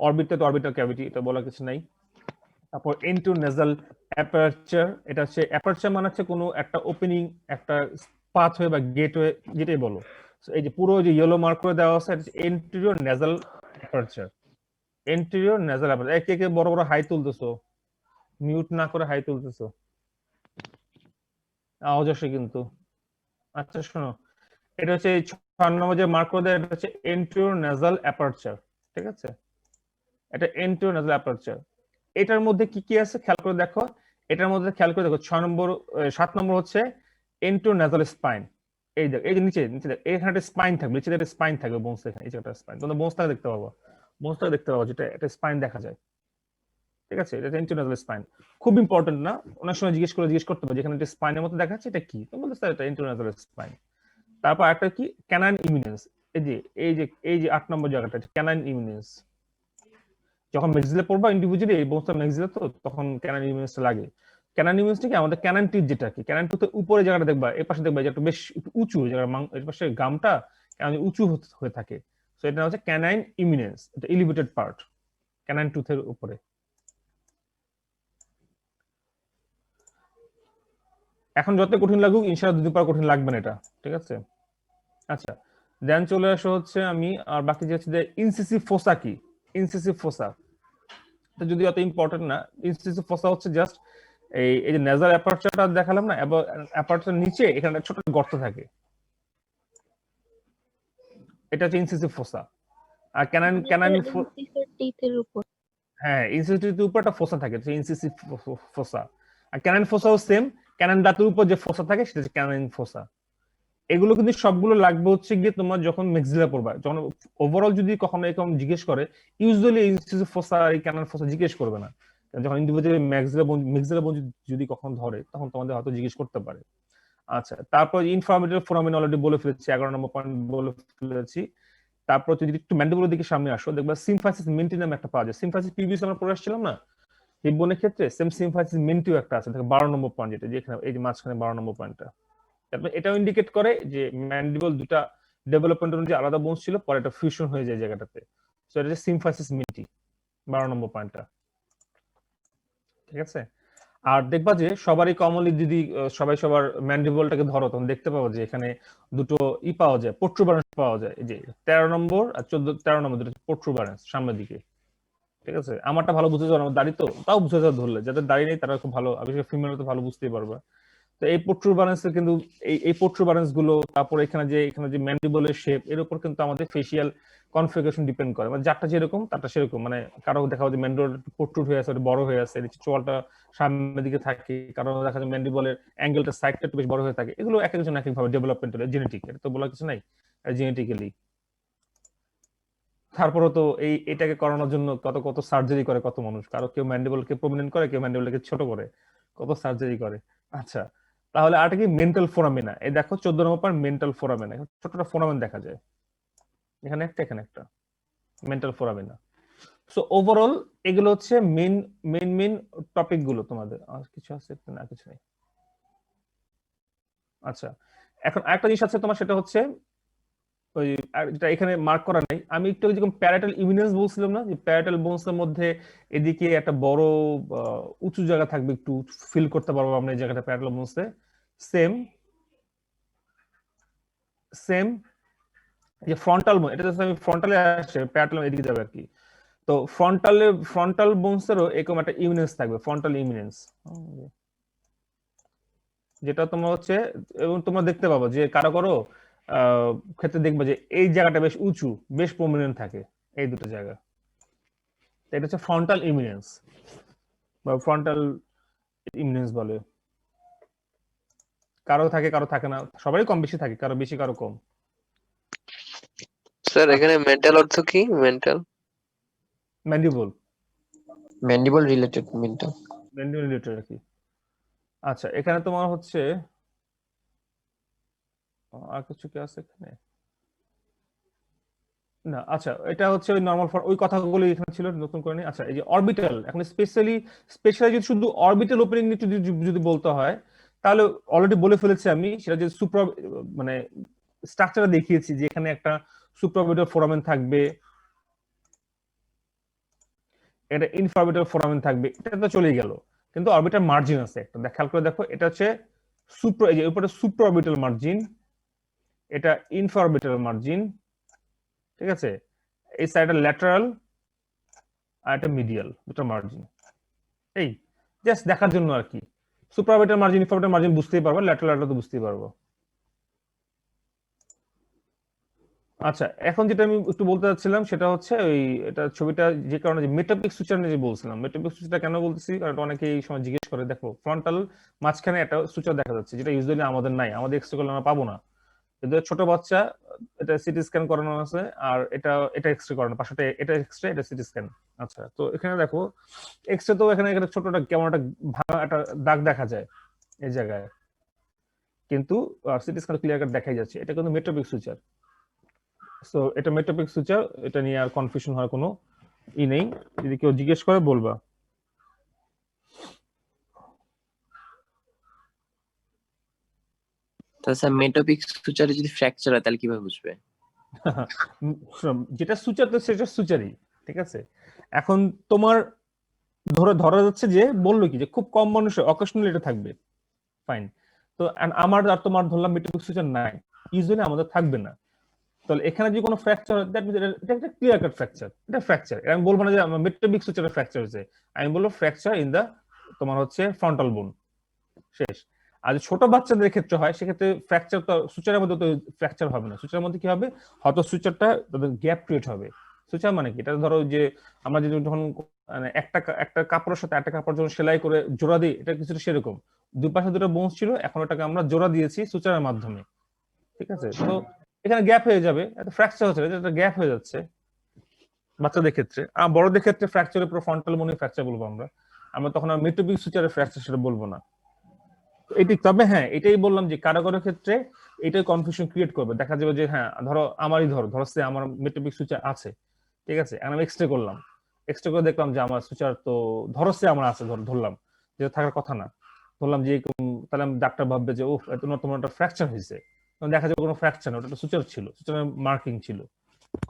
অরবিটটা তো অরবিটাল ক্যাভিটি, এটা বলা কিছু নাই। তারপর ইন্টারন্যাজাল অ্যাপারচার, এটা হচ্ছে অ্যাপারচার মানে হচ্ছে কোনো একটা ওপেনিং, একটা পাথওয়ে বা গেটওয়ে, যেটাই বলো। এই যে পুরো যে ইয়েলো মার্ক করে দেওয়া আছে, anterior nasal aperture, anterior nasal aperture. একে একে বড় বড় হাই তুলতেছো, মিউট না করে হাই তুলতেছো, আওয়াজ আসে কিন্তু। আচ্ছা শোনো, এটা হচ্ছে 6 নম্বর যে মার্ক করে দেয়, এটা হচ্ছে এন্টেরিয়র নেজাল অ্যাপারচার, ঠিক আছে? এটা এন্টেরিয়র নেজাল অ্যাপারচার। এটার মধ্যে কি কি আছে খেয়াল করে দেখো, এটার মধ্যে খেয়াল করে দেখো 7 নম্বর হচ্ছে এন্টোনাজাল স্পাইন। এই যে নিচে নিচে এখানে একটা স্পাইন থাকবে, নিচে একটা স্পাইন থাকবে, বোনস এখানে, এই যে একটা স্পাইন, তোমরা বোনসটা দেখতে পাবো, বোনসটা দেখতে পাবো, যেটা একটা স্পাইন দেখা যায়, ঠিক আছে? এটা এন্টোনাজাল স্পাইন, খুব ইম্পর্টেন্ট না, অনেক সময় জিজ্ঞেস করতে পারে, যেখানে একটা স্পাইনের মতো দেখাচ্ছে, এটা কি? তো বলতে স্যার এটা এন্টোনাজাল স্পাইন। তারপর একটা কি, ক্যানাইন ইমিনেন্স। এই যে 8 নম্বর জায়গাটা, ক্যানাইন ইমিনেন্স। যখন ম্যাক্সিলে পড়বা ইন্ডিভিজুয়ালি, এই বোনসটা ম্যাক্সিলে, তো তখন ক্যানাইন ইমিনেন্সটা লাগে। ক্যানাইন ইমিনেন্সটা কি? আমাদের ক্যানাইন টিথ যেটা কি, ক্যানাইন টিথের উপরে জায়গাটা দেখবা, এর পাশে দেখবা যে একটু বেশ একটু উঁচু জায়গা, এর পাশে গামটা উঁচু হয়ে থাকে। সো এটা হচ্ছে ক্যানাইন ইমিনেন্স, এটা এলিভেটেড পার্ট ক্যানাইন টুথের উপরে। এখন যত কঠিন লাগুক, ইনশাআল্লাহ 2 দিন পর কঠিন লাগবে না এটা, ঠিক আছে? আচ্ছা, দেন চলে আসো হচ্ছে আমি আর বাকি যে হচ্ছে যে ইনসিসিভ ফোসা কি। ইনসিসিভ ফোসা এটা যদি অত ইম্পর্টেন্ট না। ইনসিসিভ ফোসা হচ্ছে জাস্ট এই যে নেজাল অ্যাপারচারটা দেখালাম না, এবং অ্যাপারচার নিচে এখানে একটা ছোট গর্ত থাকে, এটা হচ্ছে ইনসিসিভ ফোসা। আর ক্যানাইন টিথের উপর। হ্যাঁ, ইনসিসিভ উপর একটা ফোসা থাকে, ইনসিসিভ ফোসা। আর ক্যানাইন ফোসাও সেম, ক্যানাইন দাঁতের উপর যে ফোসা থাকে সেটা হচ্ছে ক্যানাইন ফোসা। এগুলো কিন্তু সবগুলো লাগবে হচ্ছে গিয়ে তোমার যখন ম্যাক্সিলা পড়বা, যখন ওভারঅল যদি কখনো এরকম জিজ্ঞেস করে, ইউজুয়ালি ইনসিসিভ ফোসা আর ক্যানাইন ফোসা জিজ্ঞেস করবে না। যখন ইন্ডিভিজুয়ালি ম্যাক্সিলা বোন যদি কখন ধরে তখন তোমাদের হয়তো জিজ্ঞেস করতে পারে। আচ্ছা, তারপর ইনফ্রামিডিয়াল ফোরামিন অলরেডি বলে ফেলেছি, 11 নম্বর পয়েন্ট বলে ফেলেছি। তারপর যদি একটু ম্যান্ডিবুলার দিকে সামনে আসো, দেখবা সিম্ফাইসিস মেন্টি নামে একটা পাওয়া যায়। সিম্ফাইসিস পিবিএস আমরা পড়ে আসছিলাম না হিপ বোনের ক্ষেত্রে, সেম সিম্ফাইসিস মেন্টিও একটা আছে, দেখো 12 নম্বর পয়েন্ট, যেটা যেখানে এই যে মাঝখানে 12 নম্বর পয়েন্টটা। তারপর এটাও ইন্ডিকেট করে যে ম্যান্ডিবল দুটা ডেভেলপমেন্ট অনুযায়ী আলাদা বোনস ছিল, পরে এটা ফিউশন হয়ে যায় জায়গাটাতে। সো এটা হচ্ছে সিম্ফাইসিস মেন্টি, 12 নম্বর পয়েন্টটা। ঠিক আছে। আর দেখবা যে সবারই কমনলি যদি সবাই সবার ম্যান্ডিবলটাকে ধরো, তখন দেখতে পাবো যে এখানে দুটো পাওয়া যায়, প্রোট্রুবারেন্স পাওয়া যায়। এই যে 13 নম্বর আর 13 নম্বর দুটো প্রোট্রুবারেন্স সামনের দিকে। ঠিক আছে, আমারটা ভালো বুঝতে পারো, আমার দাড়ি তো তাও বুঝতে ধরলে, যাদের দাড়ি নেই তারা খুব ভালো, বিশেষ করে ফিমেল তো ভালো বুঝতেই পারবে। তো এই প্রোট্রুবারেন্স কিন্তু এই প্রোট্রুবারেন্স গুলো, তারপর এখানে যে ম্যান্ডিবলের শেপ, এর উপর কিন্তু আমাদের ফেসিয়াল কনফিগারেশন ডিপেন্ড করে, মানে যারটা যেরকম তারটা সেরকম। মানে কারো দেখা যায় ম্যান্ডিবল প্রোট্রুড হয়ে আছে, বড় হয়ে আছে, নিচে চোয়ালটা সামনের দিকে থাকে, কারণ দেখা যায় ম্যান্ডিবলের অ্যাঙ্গেলটা সাইডটা একটু বেশ বড় হয়ে থাকে। এগুলো এক একজন এক এক ভাবে ডেভেলপমেন্টাল, জেনেটিক, এটা তো বলার কিছু নাই, জেনেটিক্যালি। তারপরে তো এটাকে করানোর জন্য কত কত সার্জারি করে কত মানুষ, কারো কেউ ম্যান্ডিবলকে প্রমিনেন্ট করে, কেউ ম্যান্ডিবলকে ছোট করে, কত সার্জারি করে। আচ্ছা, তাহলে আর কি মেন্টাল ফোরামিনা, এই দেখো 14 নম্বর পয়েন্ট মেন্টাল ফোরামিনা, ছোটটা ফোরামিন দেখা যায় এখানে একটা, এখানে একটা মেন্টাল ফোরামিনা। সো ওভারঅল এগুলো হচ্ছে মেন টপিক গুলো তোমাদের। আর কিছু আছে না? কিছু নেই। আচ্ছা, এখন আরেকটা জিনিস আছে তোমার, সেটা হচ্ছে ওই যেটা এখানে মার্ক করা নেই, আমি একটু যেরকম প্যারাটাল ইমিনেন্স বলছিলাম না, যে প্যারাটাল বোনস এর মধ্যে এদিকে একটা বড় উঁচু জায়গা থাকবে, একটু ফিল করতে পারবো আমরা এই জায়গাটা প্যারাটাল বোনসে। সেম সেম যে ফ্রন্টাল বোন, এটা জাস্ট আমি ফ্রন্টালে আসে, প্যারাটাল এদিকে যাবে আর কি। তো ফ্রন্টাল বোনস এরও এরকম একটা ইমিনেন্স থাকবে, ফ্রন্টাল ইমিনেন্স, যেটা তোমার হচ্ছে, এবং তোমরা দেখতে পাবো যে কারো কারো ক্ষেত্রে দেখবে যে এই জায়গাটা বেশ উঁচু, বেশ প্রমিনেন্ট থাকে, এই দুটো জায়গা। এটা হচ্ছে ফ্রন্টাল ইমিনেন্স বা ফ্রন্টাল ইমিনেন্স বলে। কারো থাকে কারো থাকে না, সবারই কম বেশি থাকে, কারো বেশি কারো কম। স্যার এখানে মেন্টাল অর্থ কি? Mental mandible, mandible related mental. Mandible related আর কি। আচ্ছা, এখানে তোমার হচ্ছে আর কিছু কি আছে এখানে না? আচ্ছা, এটা হচ্ছে ওই নরমাল ওই কথাগুলো এখানে ছিল, নতুন করে নি। আচ্ছা, এই যে অরবিটাল, এখন স্পেশালি যদি শুধু অরবিটাল ওপেনিং নিয়ে যদি বলতে হয়, তাহলে অলরেডি বলে ফেলেছি আমি, সেটা যে মানে স্ট্রাকচারটা দেখিয়েছি, যে এখানে একটা সুপ্রাঅরবিটাল ফোরামেন থাকবে, এটা ইনফ্রাঅরবিটাল ফোরামেন থাকবে, এটা তো চলেই গেল। কিন্তু অরবিটাল মার্জিন আছে একটা, খেয়াল করে দেখো, এটা হচ্ছে এই যে উপরে সুপ্রাঅরবিটাল মার্জিন, এটা ইনফ্রাঅরবিটাল মার্জিন। ঠিক আছে, এই সাইডটা ল্যাটারাল আর এটা মিডিয়াল, দুটো মার্জিন। এই জাস্ট দেখার জন্য আর কি, সুপ্রাঅরবিটাল মার্জিন ইনফ্রাঅরবিটাল মার্জিন বুঝতেই পারবো, ল্যাটারাল তো বুঝতেই পারবো। আচ্ছা, এখন যেটা আমি একটু বলতে চাচ্ছিলাম সেটা হচ্ছে ওই, এটা ছবিটা যে কারণে যে মেটাপিক সুচার নিয়ে যে বলছিলাম, মেটাপিক সুচারটা কেন বলতেছি, কারণ অনেকেই এই সময় জিজ্ঞেস করে, দেখো ফ্রন্টাল মাঝখানে একটা সুচার দেখা যাচ্ছে, যেটা ইউজুয়ালি আমাদের নাই, আমাদের এক্সরে করলে আমরা পাবো না। কিন্তু ছোট বাচ্চা, এটা সিটি স্ক্যান করানো আছে, আর এটা এক্সরে করানো, পাশে এটা এক্সরে, এটা সিটি স্ক্যান। আচ্ছা, তো এখানে দেখো এক্সরে তো এখানে একটা ছোটটা কেমন একটা ভাঙা একটা দাগ দেখা যায় এই জায়গায়, কিন্তু সিটি স্ক্যান ক্লিয়ার কাট দেখাই যাচ্ছে, এটা কিন্তু মেট্রোপিক সুচার। সো এটা মেট্রোপিক সুচার, এটা নিয়ে আর কনফিউশন হওয়ার কোনো নেই, যদি কেউ জিজ্ঞেস করে বলবা। তাহলে স্যার মেটোপিক সুচারে যদি ফ্র্যাকচার হয় তাহলে কিভাবে বুঝবে? যেটা সুচার তো সেটা সুচারই, ঠিক আছে। এখন তোমার ধরা যাচ্ছে যে বললো কি, যে খুব কম মানুষের অকেশনালি এটা থাকবে, ফাইন। তো আমার আর তোমার ধরলাম মেট্রোপিক সুচার নাই, ইউজুয়ালি আমাদের থাকবে না। তাহলে এখানে যদি কোনো ফ্র্যাকচার হয় দ্যাট মিন্স এটা একটা ক্লিয়ার কাট ফ্র্যাকচার, এটা ফ্র্যাকচার। আমি বলবো না যে আমার মেটাবিক সুচারে ফ্র্যাকচার হয়েছে, আমি বলবো ফ্র্যাকচার ইন দা তোমার হচ্ছে ফ্রন্টাল বোন, শেষ। আর যদি ছোট বাচ্চাদের ক্ষেত্রে হয় সেক্ষেত্রে ফ্র্যাকচার তো সুচারের মধ্যে তো ফ্র্যাকচার হবে না, সুচারের মধ্যে কি হবে, হয়তো সুচারটা তাদের গ্যাপ ক্রিয়েট হবে। সুচার মানে কি, এটা ধরো যে আমরা যে যখন মানে একটা কাপড়ের সাথে একটা কাপড় যখন সেলাই করে জোড়া দিই, এটা কিছুটা সেরকম, দুই পাশে দুটো বোনস ছিল, এখন ওটাকে আমরা জোড়া দিয়েছি সুচারের মাধ্যমে, ঠিক আছে। তো এখানে গ্যাপ হয়ে যাবে, এটা ফ্র্যাকচার হচ্ছে, এটা গ্যাপ হয়ে যাচ্ছে বাচ্চাদের ক্ষেত্রে। আর বড়দের ক্ষেত্রে ফ্র্যাকচারের পুরো ফ্রন্টাল বোনে ফ্র্যাকচার বলবো আমরা, আমরা তখন আর মেটাবিক সুচারের ফ্র্যাকচার সেটা বলবো না এটি। তবে হ্যাঁ, এটাই বললাম যে কারো কারো ক্ষেত্রে এটাই কনফিউশন ক্রিয়েট করবে, দেখা যাবে যে হ্যাঁ ধরো আমারই ধরো সে আমার মেটাবিক সুচার আছে, ঠিক আছে, আমি এক্সরে করলাম, এক্সরে করে দেখলাম যে আমার সুচার তো ধরো সে আমার আছে, ধরলাম যে থাকার কথা না, ধরলাম যে তাহলে ডাক্তার ভাববে যে ওহ তোমার একটা ফ্র্যাকচার হয়েছে, দেখা যাবে কোনো ফ্র্যাকচার না, ওটা একটা সুচার ছিল, সুচারের মার্কিং ছিল,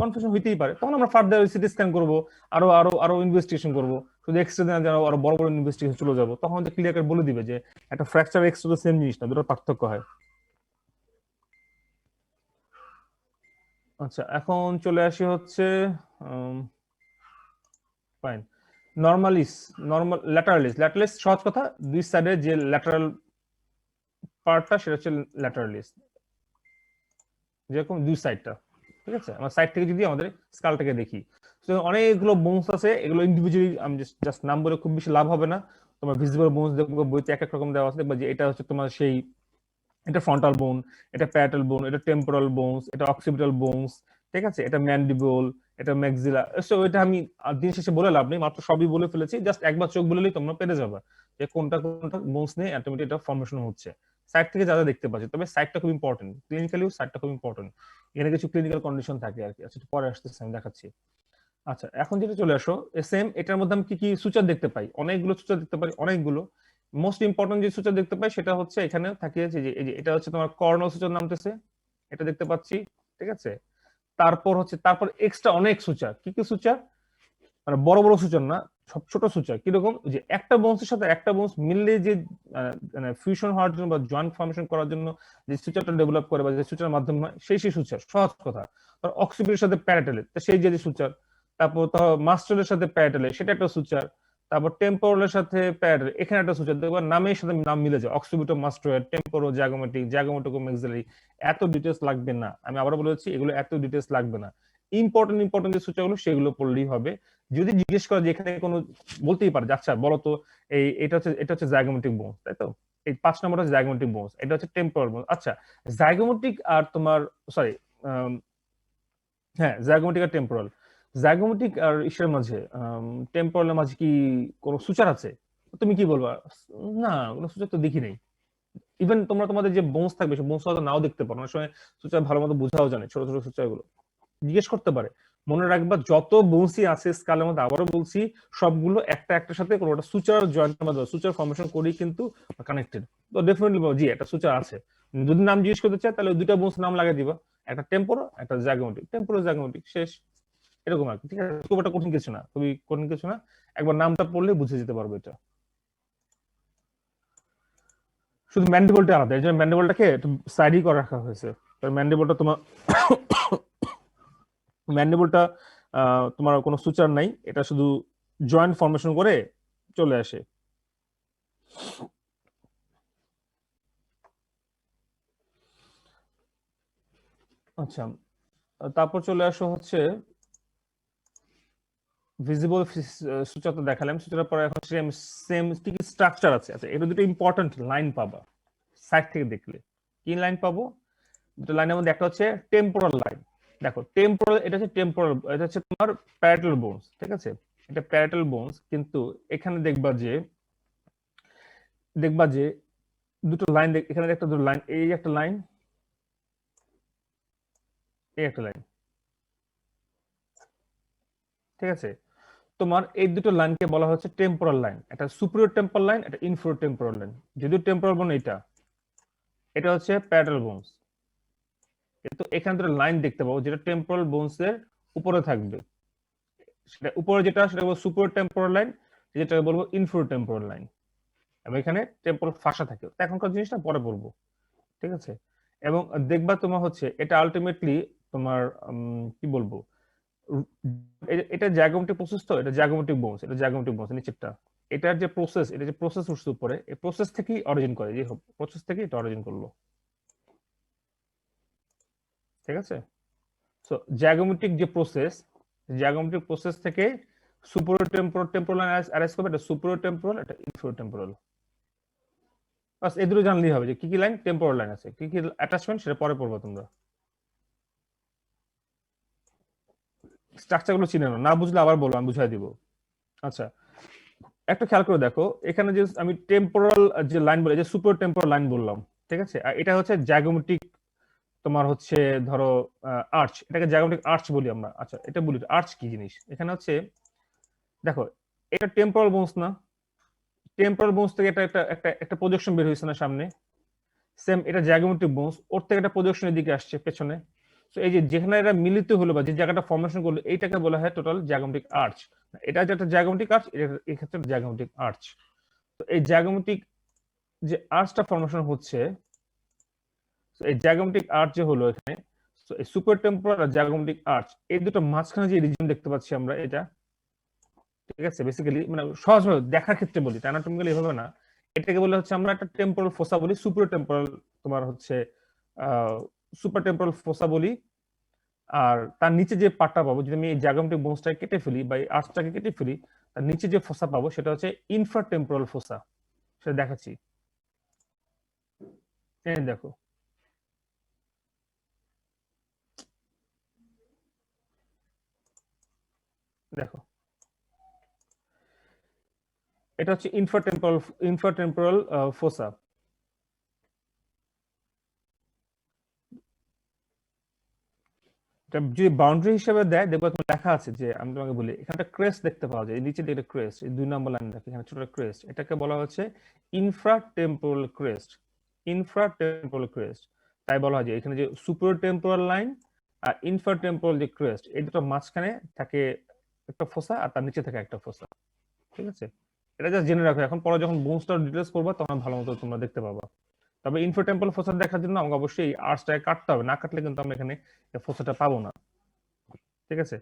কনফিউশন হইতেই পারে। তখন আমরা ফার্দার সিটি স্ক্যান করবো, আরো আরো আরো ইনভেস্টিগেশন করবো, শুধু এক্সরে না যেন আরো বড় বড় ইনভেস্টিগেশন চলে যাবো, তখন যে ক্লিয়ার কাট বলে দিবে যে একটা ফ্র্যাকচার এক্সরে সেম জিনিস না, দুটোর পার্থক্য হয়। আচ্ছা, এখন চলে আসি হচ্ছে ফাইন নর্মাল ল্যাটারালিস সহজ কথা, দুই সাইডে যে ল্যাটারাল পার্টটা সেটা হচ্ছে ল্যাটারালিস, যেরকম দুই সাইডটা, ঠিক আছে। আমরা সাইড থেকে যদি আমাদের স্কালটাকে দেখি, অনেকগুলো বোনস আছে, এগুলো ইন্ডিভিজুয়ালি আমি জাস্ট নাম বলে খুব বেশি লাভ হবে না, তোমার ভিজিবল বোনস দেখবো বইতে এক এক রকম দেওয়া আছে, দেখবা যে এটা হচ্ছে তোমার সেই, এটা ফ্রন্টাল বোন, এটা প্যারাটাল বোন, এটা টেম্পোরাল বোনস, এটা অক্সিপিটাল বোনস, ঠিক আছে, এটা ম্যান্ডিবল, এটা ম্যাক্সিলা। সো এটা আমি দিন শেষে বলে লাভ নেই, মাত্র সবই বলে ফেলেছি, জাস্ট একবার চোখ বলেই তোমরা পেরে যাবে যে কোনটা কোনটা বোনস নিয়ে অ্যাটোমেটিক এটা ফর্মেশন হচ্ছে সাইড থেকে যা যা দেখতে পাচ্ছি। তবে সাইডটা খুব ইম্পর্টেন্ট, ক্লিনিক্যালিও সাইডটা খুব ইম্পর্টেন্ট, এখানে কিছু ক্লিনিক্যাল কন্ডিশন থাকে আর কি। আচ্ছা পরে আসতেছে, আমি দেখাচ্ছি। আচ্ছা এখন যেটা চলে আসো, সেম এটার মধ্যে আমি কি কি সুচার দেখতে পাই, অনেকগুলো সুচার দেখতে পাই, অনেকগুলো। মোস্ট ইম্পর্টেন্ট যে সুচার দেখতে পাই সেটা হচ্ছে এখানে থাকে যে এই যে এটা হচ্ছে তোমার কর্নাল সুচার নামতেছে, এটা দেখতে পাচ্ছি, ঠিক আছে। তারপর এক্সট্রা অনেক সুচার, কি কি সুচার, মানে বড় বড় সুচার না, সব ছোট সুচার। কিরকম, যে একটা বোনসের সাথে একটা বোনস মিললে যে মানে ফিউশন হওয়ার জন্য বা জয়েন্ট ফর্মেশন করার জন্য যে সুচারটা ডেভেলপ করে বা যে সুচার মাধ্যমে হয় সেই সুচার। সহজ কথা, অক্সিপিটালের সাথে প্যারাটালে সেই যে সুচার, তারপর মাস্টারের সাথে প্যারাটালে সেটা একটা সুচার, তারপর টেম্পোরালের সাথে প্যারাটাল এখানে একটা সুচার, দেখবা নামের সাথে নাম মিলে যায়, অক্সিপিটো মাস্টার, টেম্পোরো জ্যাগোমেটিক, জ্যাগোমেটিকো ম্যাক্সিলারি। এত ডিটেলস লাগবে না, আমি আবার বলেছি এগুলো এত ডিটেলস লাগবে না, ইম্পর্টেন্ট যে সুচারগুলো সেগুলো পড়লেই হবে। যদি জিজ্ঞেস করে যে এখানে কোনো, বলতেই পারে আচ্ছা বলো তো এটা হচ্ছে জাইগোমেটিক বোনস, তাই তো, এই 5 নম্বর হচ্ছে জাইগোমেটিক বোনস, এটা হচ্ছে টেম্পোরাল বোনস। আচ্ছা জাইগোমেটিক আর তোমার সরি হ্যাঁ জাইগোমেটিক আর জাইগোমেটিক আর ইসের মাঝে টেম্পোরালের মাঝে কি কোনো সুচার আছে? তুমি কি বলবা? না, কোনো সুচার তো দেখি নাই। ইভেন তোমরা তোমাদের যে বোনস থাকবে সেই বোনস হয়তো নাও দেখতে পারো, অনেক সময় সুচার ভালো মতো বোঝাও জানে, ছোট ছোট সুচার গুলো জিজ্ঞেস করতে পারে। মনে রাখবা যত বোনসই আছে স্কালের মধ্যে, আবারও বলছি সবগুলো একটা একটার সাথে কোনোটা সুচার জয়েন্টের মাধ্যমে সুচার ফর্মেশন করেই কিন্তু কানেক্টেড। তো ডেফিনেটলি জি একটা সুচার আছে। যদি নাম জিজ্ঞেস করতে চায় তাহলে দুইটা বোনস নাম লাগিয়ে দিবা, একটা টেম্পোরো একটা জাইগোমেটিক, টেম্পোরো জাইগোমেটিক, শেষ। এরকম আর কি, ঠিক আছে, খুব একটা কঠিন কিছু না, খুবই কঠিন কিছু না, একবার নামটা পড়লে বুঝে যেতে পারবে এটা। শুধু ম্যান্ডিবলটা আলাদা, এই জন্য ম্যান্ডিবলটাকে একটু সাইডই করে রাখা হয়েছে। ম্যান্ডিবলটা তোমার ম্যান্ডিবলটা তোমার কোনো সুচার নাই, এটা শুধু জয়েন্ট ফর্মেশন করে চলে আসে। আচ্ছা তারপর চলে আসো হচ্ছে ভিজিবল সুচার তো দেখালাম, সুচারের পরে এখন সেম কি কি স্ট্রাকচার আছে। আচ্ছা এটা দুটো ইম্পর্টেন্ট লাইন পাবা সাইড থেকে দেখলে। কি লাইন পাবো? দুটো লাইনের মধ্যে একটা হচ্ছে টেম্পোরাল লাইন। দেখো টেম্পোরাল, এটা হচ্ছে টেম্পোরাল, এটা হচ্ছে তোমার প্যারাটাল বোনস, ঠিক আছে, এটা প্যারাটাল বোনস। কিন্তু এখানে দেখবা যে দুটো লাইন, এখানে একটা দুটো লাইন, এই একটা লাইন, এই একটা লাইন, ঠিক আছে। তোমার এই দুটো লাইনকে বলা হচ্ছে টেম্পোরাল লাইন, একটা সুপিরিয়র টেম্পোরাল লাইন, একটা ইনফিরিয়র টেম্পোরাল লাইন। যদিও টেম্পোরাল বোন এটা হচ্ছে প্যারাটাল বোনস। কিন্তু এখানে দুটো লাইন দেখতে পাবো যেটা টেম্পোরাল বোনস এর উপরে থাকবে, সেটা উপরে যেটা সেটা বলবো সুপিরিয়র টেম্পোরাল লাইন, যেটা বলবো ইনফিরিয়র টেম্পোরাল লাইন। এবং এখানে টেম্পোরাল ফাঁসা থাকে, এখনকার জিনিসটা পরে বলবো, ঠিক আছে। এবং দেখবা তোমার হচ্ছে এটা আলটিমেটলি তোমার কি বলবো, এটা জাইগোমেটিক প্রসেস, তো এটা জাইগোমেটিক বোনস, এটা জাইগোমেটিক বোনস নিচেরটা। এটার যে প্রসেস, এটা যে প্রসেস উঠছে উপরে, এই প্রসেস থেকেই অরিজিন করে, যে প্রসেস থেকে এটা অরিজিন করলো। ঠিক আছে, সো জাইগোমেটিক যে প্রসেস, জাইগোমেটিক প্রসেস থেকে সুপিরিয়র টেম্পোরাল লাইন অ্যারেঞ্জ করবে, এটা সুপিরিয়র টেম্পোরাল, এটা ইনফিরিয়র টেম্পোরাল। বাস এই দুটো জানলেই হবে যে কি কি লাইন, টেম্পোরাল লাইন আছে, কি কি অ্যাটাচমেন্ট সেটা পরে পড়বে তোমরা। স্ট্রাকচার গুলো চিনে নাও, না বুঝলে আবার বলো, আমি বুঝাই দিব। আচ্ছা, একটা খেয়াল করে দেখো, এখানে যে আমি টেম্পোরাল যে লাইন বলে, যে সুপার টেম্পোরাল লাইন বললাম, ঠিক আছে, আর এটা হচ্ছে জাইগোমেটিক, তোমার হচ্ছে ধরো আর্চ, এটাকে জাইগোমেটিক আর্চ বলি আমরা। আচ্ছা, এটা বলি আর্চ কি জিনিস। এখানে হচ্ছে দেখো, এটা টেম্পোরাল বোনস না, টেম্পোরাল বোনস থেকে এটা একটা একটা একটা প্রজেকশন বের হয়েছে না সামনে, সেম এটা জাইগোমেটিক বোনস, ওর থেকে একটা প্রজেকশনের দিকে আসছে পেছনে। তো এই যে যেখানে এরা মিলিত হলো বা যে জায়গাটা ফর্মেশন করলো, এইটাকে বলা হয় টোটাল জাইগোমেটিক আর্চ। এটা যে একটা জাইগোমেটিক আর্চ, এটা এক্ষেত্রে জাইগোমেটিক আর্চ। তো এই জাইগোমেটিক যে আর্চটা ফর্মেশন হচ্ছে, এই জাইগোমেটিক আর্চ যে হলো এখানে, তো এই সুপার টেম্পোরাল আর জাইগোমেটিক আর্চ, এই দুটো মাঝখানে যে রিজিয়ন দেখতে পাচ্ছি আমরা, এটা ঠিক আছে, বেসিক্যালি মানে সহজভাবে দেখার ক্ষেত্রে বলি, অ্যানাটমিক্যালি এভাবে না, এটাকে বলে হচ্ছে আমরা একটা টেম্পোরাল ফোসা বলি, সুপার টেম্পোরাল তোমার হচ্ছে সুপার টেম্পোরাল ফোসা বলি। আর তার নিচে যে পার্টটা পাবো, যদি আমি এই জাইগোমেটিক বোনসটাকে কেটে ফেলি বা এই আর্চটাকে কেটে ফেলি, তার নিচে যে ফোসা পাবো সেটা হচ্ছে ইনফ্রা টেম্পোরাল ফোসা। সেটা দেখাচ্ছি, এই দেখো, দেখো এটা হচ্ছে ইনফ্রাটেম্পোরাল ফোসা। এটা যদি বাউন্ডারি হিসেবে দেয়, দেখবো তোমার লেখা আছে যে, আমি তোমাকে বলি, এখানে ক্রেস্ট দেখতে পাওয়া যায়, নিচে একটা ক্রেস্ট, এই 2 নম্বর লাইন দেখো, এখানে ছোট ক্রেস্ট, এটাকে বলা হচ্ছে ইনফ্রাটেম্পোরাল ক্রেস্ট, ইনফ্রাটেম্পোরাল ক্রেস্ট। তাই বলা হয় যে এখানে যে সুপার টেম্পোরাল লাইন আর ইনফ্রাটেম্পোরাল যে ক্রেস্ট, এই দুটো মাঝখানে থাকে একটা ফোসা আর তার নিচে থাকে একটা ফোসা। ঠিক আছে, এটা জাস্ট জেনে রাখো, এখন পরে যখন বোনসটার ডিটেইলস করবা তখন ভালো মতো তোমরা দেখতে পাবা। তবে ইনফ্রাটেম্পোরাল ফোসা দেখার জন্য আমাকে অবশ্যই আর্চটাকে কাটতে হবে, না কাটলে কিন্তু আমরা এখানে ফোসাটা পাবো না। ঠিক আছে,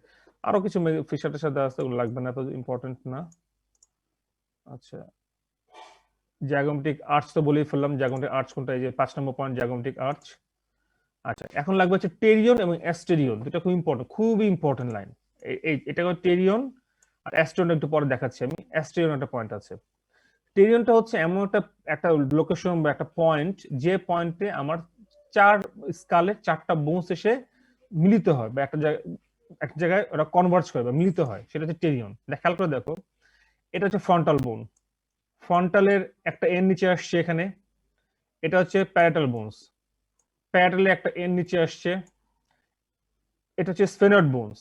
আরো কিছু ফিচারের সাথে আছে, ওগুলো লাগবে না, এত ইম্পর্টেন্ট না। আচ্ছা, জাইগোমেটিক আর্চ তো বলেই ফেললাম, জাইগোমেটিক আর্চ কোনটা, এই যে 5 নম্বর পয়েন্ট জাইগোমেটিক আর্চ। আচ্ছা, এখন লাগবে হচ্ছে টেরিয়ন এবং অ্যাস্টেরিয়ন, দুটো খুব ইম্পর্টেন্ট, খুবই ইম্পর্টেন্ট লাইন। এটা টেরিয়ন আর অ্যাস্টেরিয়ন একটু পরে দেখাচ্ছি আমি। অ্যাস্টেরিয়ন একটা পয়েন্ট আছে। টেরিয়নটা হচ্ছে এমন একটা একটা লোকেশন বা একটা পয়েন্ট, যে পয়েন্টে আমার 4 স্কালের 4টা বোনস এসে মিলিত হয়, বা একটা জায়গায় ওরা কনভার্জ করে বা মিলিত হয়, সেটা হচ্ছে টেরিয়ন। খেয়াল করে দেখো, এটা হচ্ছে ফ্রন্টাল বোন, ফ্রন্টালের একটা এন নিচে আসছে এখানে, এটা হচ্ছে প্যারাটাল বোনস, প্যারাটালে একটা এন নিচে আসছে, এটা হচ্ছে স্ফেনয়েড বোনস,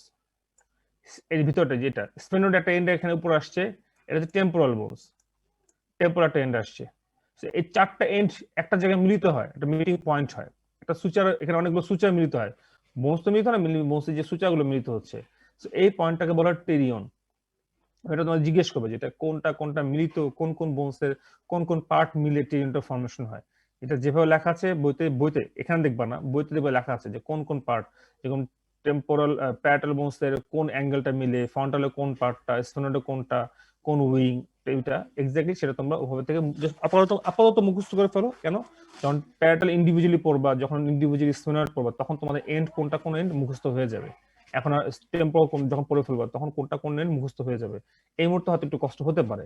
এর ভিতরটা যেটা স্ফেনয়েড একটা এন্ড এখানে উপর আসছে, এটা হচ্ছে টেম্পোরাল বোনস, টেম্পোরাল একটা এন্ড আসছে। এই 4টা এন্ড একটা জায়গায় মিলিত হয়, একটা মিলিটিং পয়েন্ট হয়, একটা সুচার, এখানে অনেকগুলো সুচার মিলিত হয়, বোনস তো মিলিত হয় না, বোনসে যে সুচারগুলো মিলিত হচ্ছে, এই পয়েন্টটাকে বলা হয় টেরিয়ন। এটা তোমার জিজ্ঞেস করবে যেটা কোনটা কোনটা মিলিত, কোন কোন বোনসের কোন কোন পার্ট মিলে টেরিয়নটা ফর্মেশন হয়। এটা যেভাবে লেখা আছে বইতে এখানে দেখবা না, বইতে দেখবে লেখা আছে যে কোন কোন পার্ট, যেমন টেম্পোরাল প্যারাটাল বোনসের কোন অ্যাঙ্গেলটা মিলে, ফ্রন্টালে কোন পার্টটা, স্ফেনয়েডে কোনটা, কোন উইং, এটা এক্স্যাক্টলি সেটা তোমরা ওভাবে থেকে আপাতত মুখস্থ করে ফেলো। কেন? যখন প্যারাটাল ইন্ডিভিজুয়ালি পড়বা, যখন ইন্ডিভিজুয়ালি স্ফেনয়েড পড়বা, তখন তোমাদের এন্ড কোনটা কোন এন্ড মুখস্থ হয়ে যাবে। এখন আর টেম্পোরাল যখন পড়ে ফেলবা, তখন কোনটা কোন এন্ড মুখস্থ হয়ে যাবে। এই মুহূর্তে হয়তো একটু কষ্ট হতে পারে।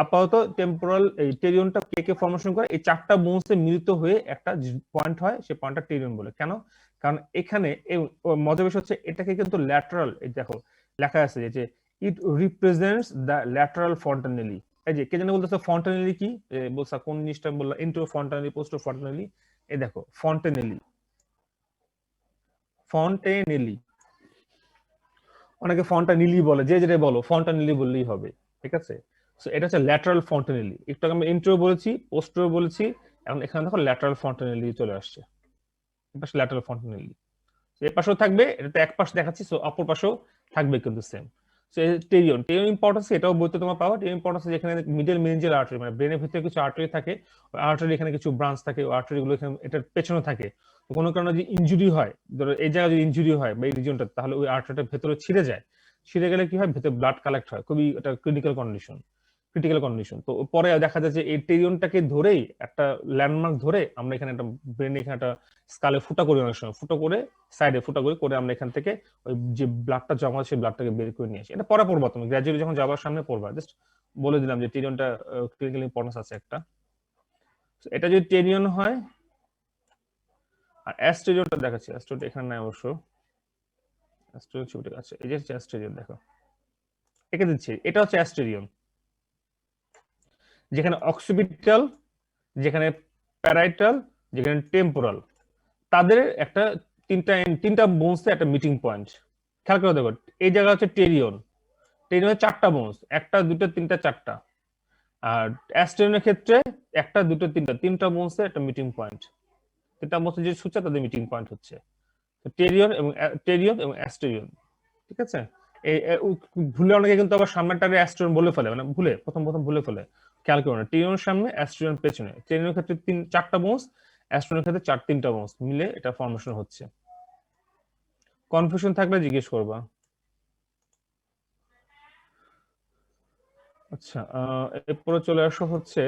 আপাতত টেম্পোরাল এই টেরিয়নটা কে কে ফর্মেশন করে, এই 4টা বোনসে মিলিত হয়ে একটা পয়েন্ট হয়, সেই পয়েন্টটা টেরিয়ন বলে। কেন? কারণ এখানে মজার বিষয় হচ্ছে, এটাকে কিন্তু ল্যাটারাল, এই দেখো লেখা আছে যে ইট রিপ্রেজেন্টস দ্য ল্যাটারাল ফন্টানেলি। এই যে কে জানে বলতেছে ফন্টানেলি কি, বলছা কোন জিনিসটা বললা, ইন্টো ফন্টানেলি, পোস্টো ফন্টানেলি, এই দেখো ফন্টানেলি, ফন্টেনেলি, অনেকে ফন্টানেলি বলে, যে যেটা বলো ফন্টানেলি বললেই হবে। ঠিক আছে, সো এটা হচ্ছে ল্যাটারাল ফন্টানেলি। একটু আমি ইন্ট্রো বলেছি, পোস্টো বলেছি, এখন এখানে দেখো ল্যাটারাল ফন্টানেলি চলে আসছে, এপাশে ল্যাটারাল ফন্টানেলি, এই পাশেও থাকবে, এটা তো এক পাশ দেখাচ্ছি, সো অপর পাশেও থাকবে কিন্তু সেম। সো টেরিয়ন ইম্পর্টেন্স, এটাও বলতে তোমার পাওয়া, টেরিয়ন ইম্পর্টেন্স যেখানে মিডল মেনিঞ্জিয়াল আর্টারি, মানে ব্রেনের ভিতরে কিছু আর্টারি থাকে, ওই আর্টারি এখানে কিছু ব্রাঞ্চ থাকে, ওই আর্টারি গুলো এখানে এটার পেছনে থাকে, কোনো কারণে যদি ইনজুরি হয়, ধরো এই জায়গায় যদি ইনজুরি হয় বা এই রিজনটা, তাহলে ওই আর্টারিটা ভেতরে ছিঁড়ে যায়। ছিঁড়ে গেলে কি হয়, ভেতরে ব্লাড কালেক্ট হয়, খুবই এটা ক্রিটিক্যাল কন্ডিশন। তো পরে দেখা যায় যে এই টেরিয়নটাকে ধরেই একটা ল্যান্ডমার্ক ধরে আমরা এখানে একটা ব্রেনে এখানে একটা স্কালে ফুটা করি, অনেক সময় ফুটো করে সাইডে ফুটা করে আমরা এখান থেকে ওই যে ব্লাডটা জমা হয় সেই ব্লাডটাকে বের করে নিয়ে আসি। এটা পরে পড়বা, তুমি গ্র্যাজুয়ালি যখন যাবার সামনে পড়বা। জাস্ট বলে দিলাম যে টেরিয়নটা ক্লিনিক্যাল ইম্পর্টেন্স আছে একটা। এটা যদি টেরিয়ন হয়, আর অ্যাস্টেরিয়নটা দেখাচ্ছি, অ্যাস্টেরিয়ন এখানে নাই অবশ্য, অ্যাস্টেরিয়ন ছবিটা আছে, এই যে অ্যাস্টেরিয়ন দেখো, এঁকে দিচ্ছি, এটা হচ্ছে অ্যাস্টেরিয়ন, যেখানে অক্সিপিটাল, যেখানে প্যারাইটাল, যেখানে টেম্পোরাল, তাদের একটা তিনটা বোনসে একটা মিটিং পয়েন্ট। খেয়াল করে দেখো, এই জায়গা হচ্ছে টেরিয়ন, টেরিয়নের 4টা বোনস, 1টা 2টা 3টা 4টা। আর অ্যাস্টেরিয়নের ক্ষেত্রে 1টা 2টা 3টা বোনসে একটা মিটিং পয়েন্ট। 3টা বোনসে যে সূচা তাদের মিটিং পয়েন্ট হচ্ছে টেরিয়ন এবং অ্যাস্টেরিয়ন। ঠিক আছে, ভুলে অনেকে কিন্তু আবার সামনেটারে অ্যাস্টেরিয়ন বলে ফেলে, মানে প্রথম ভুলে ফেলে। খেয়াল করো না, টেরিয়নের সামনে অ্যাস্টেরিয়ন পেছনে। টেরিয়নের ক্ষেত্রে 4টা বোনস, অ্যাস্টেরিয়নের ক্ষেত্রে 3টা বোনস মিলে এটা ফর্মেশন হচ্ছে। কনফিউশন থাকলে জিজ্ঞেস করবা। আচ্ছা, এরপরে চলে আসো হচ্ছে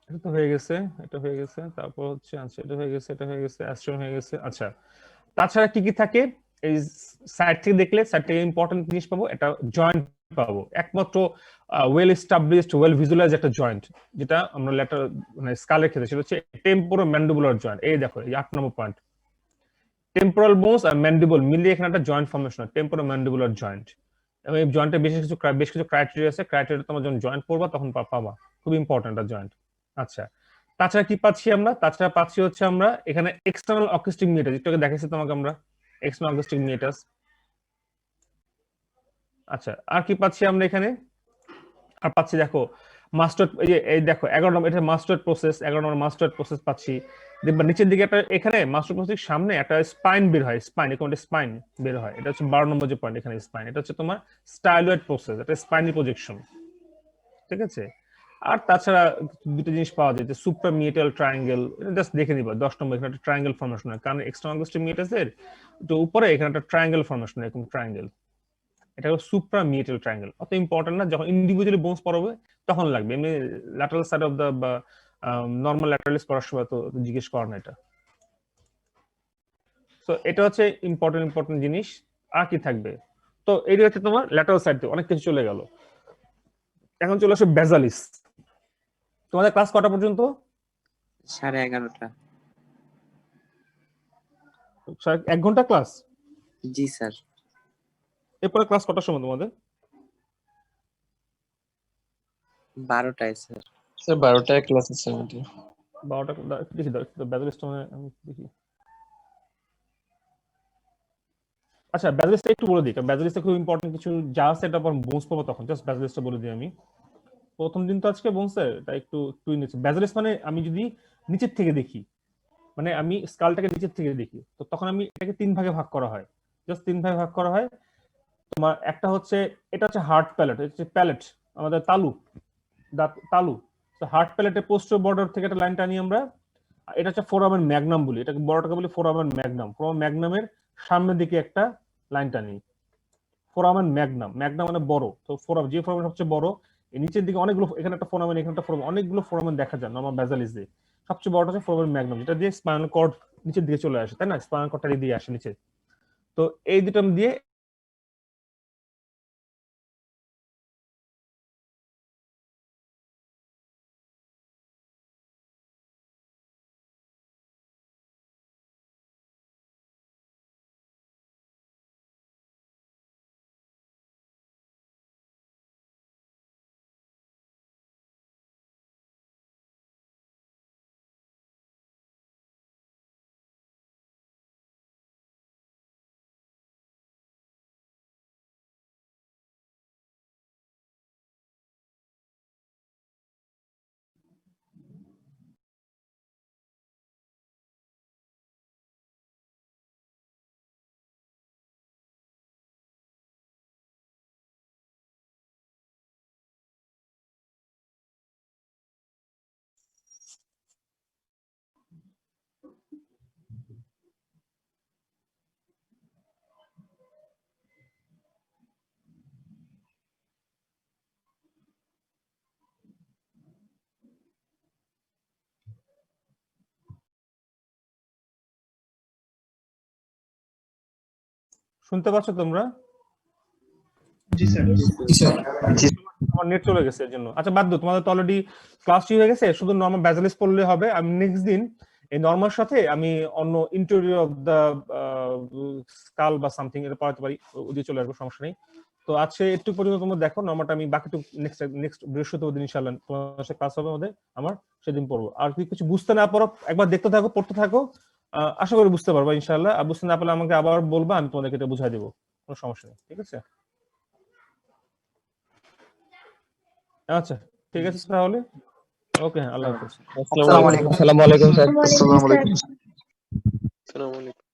এটা তো হয়ে গেছে, তারপর হচ্ছে আচ্ছা এটা হয়ে গেছে, অ্যাস্ট্রন হয়ে গেছে। আচ্ছা, তাছাড়া কি কি থাকে এই সাইড থেকে দেখলে, সাইড থেকে ইম্পর্টেন্ট জিনিস পাবো, এটা জয়েন্ট পাবো, একমাত্র ওয়েল এস্টাবলিশড ওয়েল ভিজুয়ালাইজ একটা জয়েন্ট, যেটা আমরা লেটার মানে স্কালের ক্ষেত্রে, সেটা হচ্ছে টেম্পোরো ম্যান্ডিবুলার জয়েন্ট। এই দেখো, এই 8 নম্বর পয়েন্ট, টেম্পোরাল বোনস আর ম্যান্ডিবল মিলিয়ে এখানে একটা জয়েন্ট ফর্মেশন হয়, টেম্পোরো ম্যান্ডিবুলার জয়েন্ট। এবং এই জয়েন্টে বেশ কিছু ক্রাইটেরিয়া আছে, ক্রাইটেরিয়া তোমরা যখন জয়েন্ট পড়বা তখন পাবা, খুব ইম্পর্টেন্ট একটা জয়েন্ট। আচ্ছা, তাছাড়া কি পাচ্ছি আমরা? তাছাড়া পাচ্ছি হচ্ছে আমরা এখানে এক্সটার্নাল অকুস্টিক মিটার, যেটাকে দেখাচ্ছি তোমাকে আমরা, এক্সটার্নাল অকুস্টিক মিটার। আচ্ছা, আর কি পাচ্ছি আমরা এখানে? আর পাচ্ছি দেখো মাস্টার, এই দেখো 11 নম্বর, এটা মাস্টার প্রসেস, 11 নম্বর মাস্টার প্রসেস পাচ্ছি। দেখবা নিচের দিকে একটা, এখানে মাস্টার প্রসেস সামনে একটা স্পাইন বের হয়, স্পাইন বের হয়, এটা হচ্ছে 12 নম্বর যে পয়েন্ট, এখানে স্পাইন, এটা হচ্ছে তোমার স্টাইলয়েড প্রসেস, এটা স্পাইনাল প্রজেকশন। ঠিক আছে, আর তাছাড়া দুটো জিনিস পাওয়া যায়, যে সুপ্রামিয়েটাল ট্রায়াঙ্গেল, এটা জাস্ট দেখে নিবা 10 নম্বর, এখানে একটা ট্রায়াঙ্গেল ফর্মেশন হয়, কারণ এক্সটার্নাল অকুস্টিক মিটারের তো উপরে এখানে একটা ট্রায়াঙ্গেল ফর্মেশন হয়, এরকম ট্রায়াঙ্গেল, এটা হলো সুপ্রামিয়েটাল ট্রায়াঙ্গেল। অত ইম্পর্টেন্ট না, যখন ইন্ডিভিজুয়ালি বোনস পড়াবে তখন লাগবে, এমনি ল্যাটারাল সাইড অফ দা বা নর্মাল ল্যাটারালিস পড়ার সময় তো জিজ্ঞেস করেন না এটা। তো এটা হচ্ছে ইম্পর্টেন্ট জিনিস। আর কি থাকবে? তো এইটা হচ্ছে তোমার ল্যাটারাল সাইড, অনেক কিছু চলে গেল। এখন চলে আসে বেজালিস। তোমাদের ক্লাস কটা পর্যন্ত? 11:30। 1 ঘন্টা ক্লাস? জি স্যার। এরপরে ক্লাস কটার সময় তোমাদের? 12টায় স্যার। স্যার 12টায় ক্লাস আছে আমাদের। 12টা দেখি, বেজালিসটা আমি দেখি। আচ্ছা, বেজালিসটা একটু বলে দিই, কারণ বেজালিসটা খুব ইম্পর্টেন্ট কিছু যা আছে, এটা পর বোনস পাবো তখন, জাস্ট বেজালিসটা বলে দিই আমি। প্রথম দিন তো আজকে বোনসের, তাই একটু নিচে বেজালিস, মানে আমি যদি নিচের থেকে দেখি, মানে আমি স্কালটাকে নিচের থেকে দেখি, তো তখন আমি এটাকে 3 ভাগে ভাগ করা হয়, জাস্ট 3 ভাগে ভাগ করা হয়। তোমার একটা হচ্ছে, এটা হচ্ছে হার্ট প্যালেট, হচ্ছে প্যালেট, আমাদের তালু। তো হার্ট প্যালেটের পোস্টার বর্ডার থেকে একটা লাইন টানি আমরা, এটা হচ্ছে ফোরামেন ম্যাগনাম বলি, এটাকে বড়টাকে বলি ফোরামেন ম্যাগনামের সামনের দিকে একটা লাইন টানি, ফোরামেন ম্যাগনাম মানে বড়, তো যে ফোরামেন সবচেয়ে বড়, এই নিচের দিকে অনেকগুলো, এখানে একটা ফোরামেন, এখানে একটা ফোরামেন, অনেকগুলো ফোরামেন দেখা যায় নরমাল বেজালিসে। সবচেয়ে বড়টা হচ্ছে ফোরামেন ম্যাগনাম, যেটা দিয়ে স্পাইনাল কর্ড নিচের দিকে চলে আসে, তাই না? স্পাইনাল কর্ডটা দিয়ে আসে নিচে। তো এই দুটো দিয়ে শুনতে পাচ্ছ তোমরা? জি স্যার আমার নেট চলে গেছে এর জন্য। আচ্ছা বাদ দাও, তোমাদের তো অলরেডি ক্লাস শুরু হয়ে গেছে, শুধু নরমাল ব্যাজালিস পড়লে হবে। আমি নেক্সট দিন এই নরমাল সাথে আমি অন্য ইন্টেরিয়র অফ দা স্কাল বা সামথিং এটা পড়াতে পারি, ওদিকে চলে আসবো, সমস্যা নেই। তো আজকে একটু পর্যন্ত তোমরা দেখো, নরমালটা আমি বাকিটুকু নেক্সট বৃহস্পতিবার দিন ইনশাআল্লাহ তোমার সাথে ক্লাস হবে আমাদের, আমার সেদিন পড়বো। আর যদি কিছু বুঝতে না পারো একবার দেখতে থাকো, পড়তে থাকো, আশা করি বুঝতে পারবা ইনশাআল্লাহ। আর বুঝতে না পারলে আমাকে আবার বলবা, আমি তোমাদেরকে এটা বুঝাই দেবো, কোনো সমস্যা নেই, ঠিক আছে? আচ্ছা ঠিক আছে তাহলে, ওকে, আল্লাহ হাফেজ। আসসালামু আলাইকুম। আসসালামু আলাইকুম স্যার। আসসালামু আলাইকুম স্যার। আসসালামু আলাইকুম।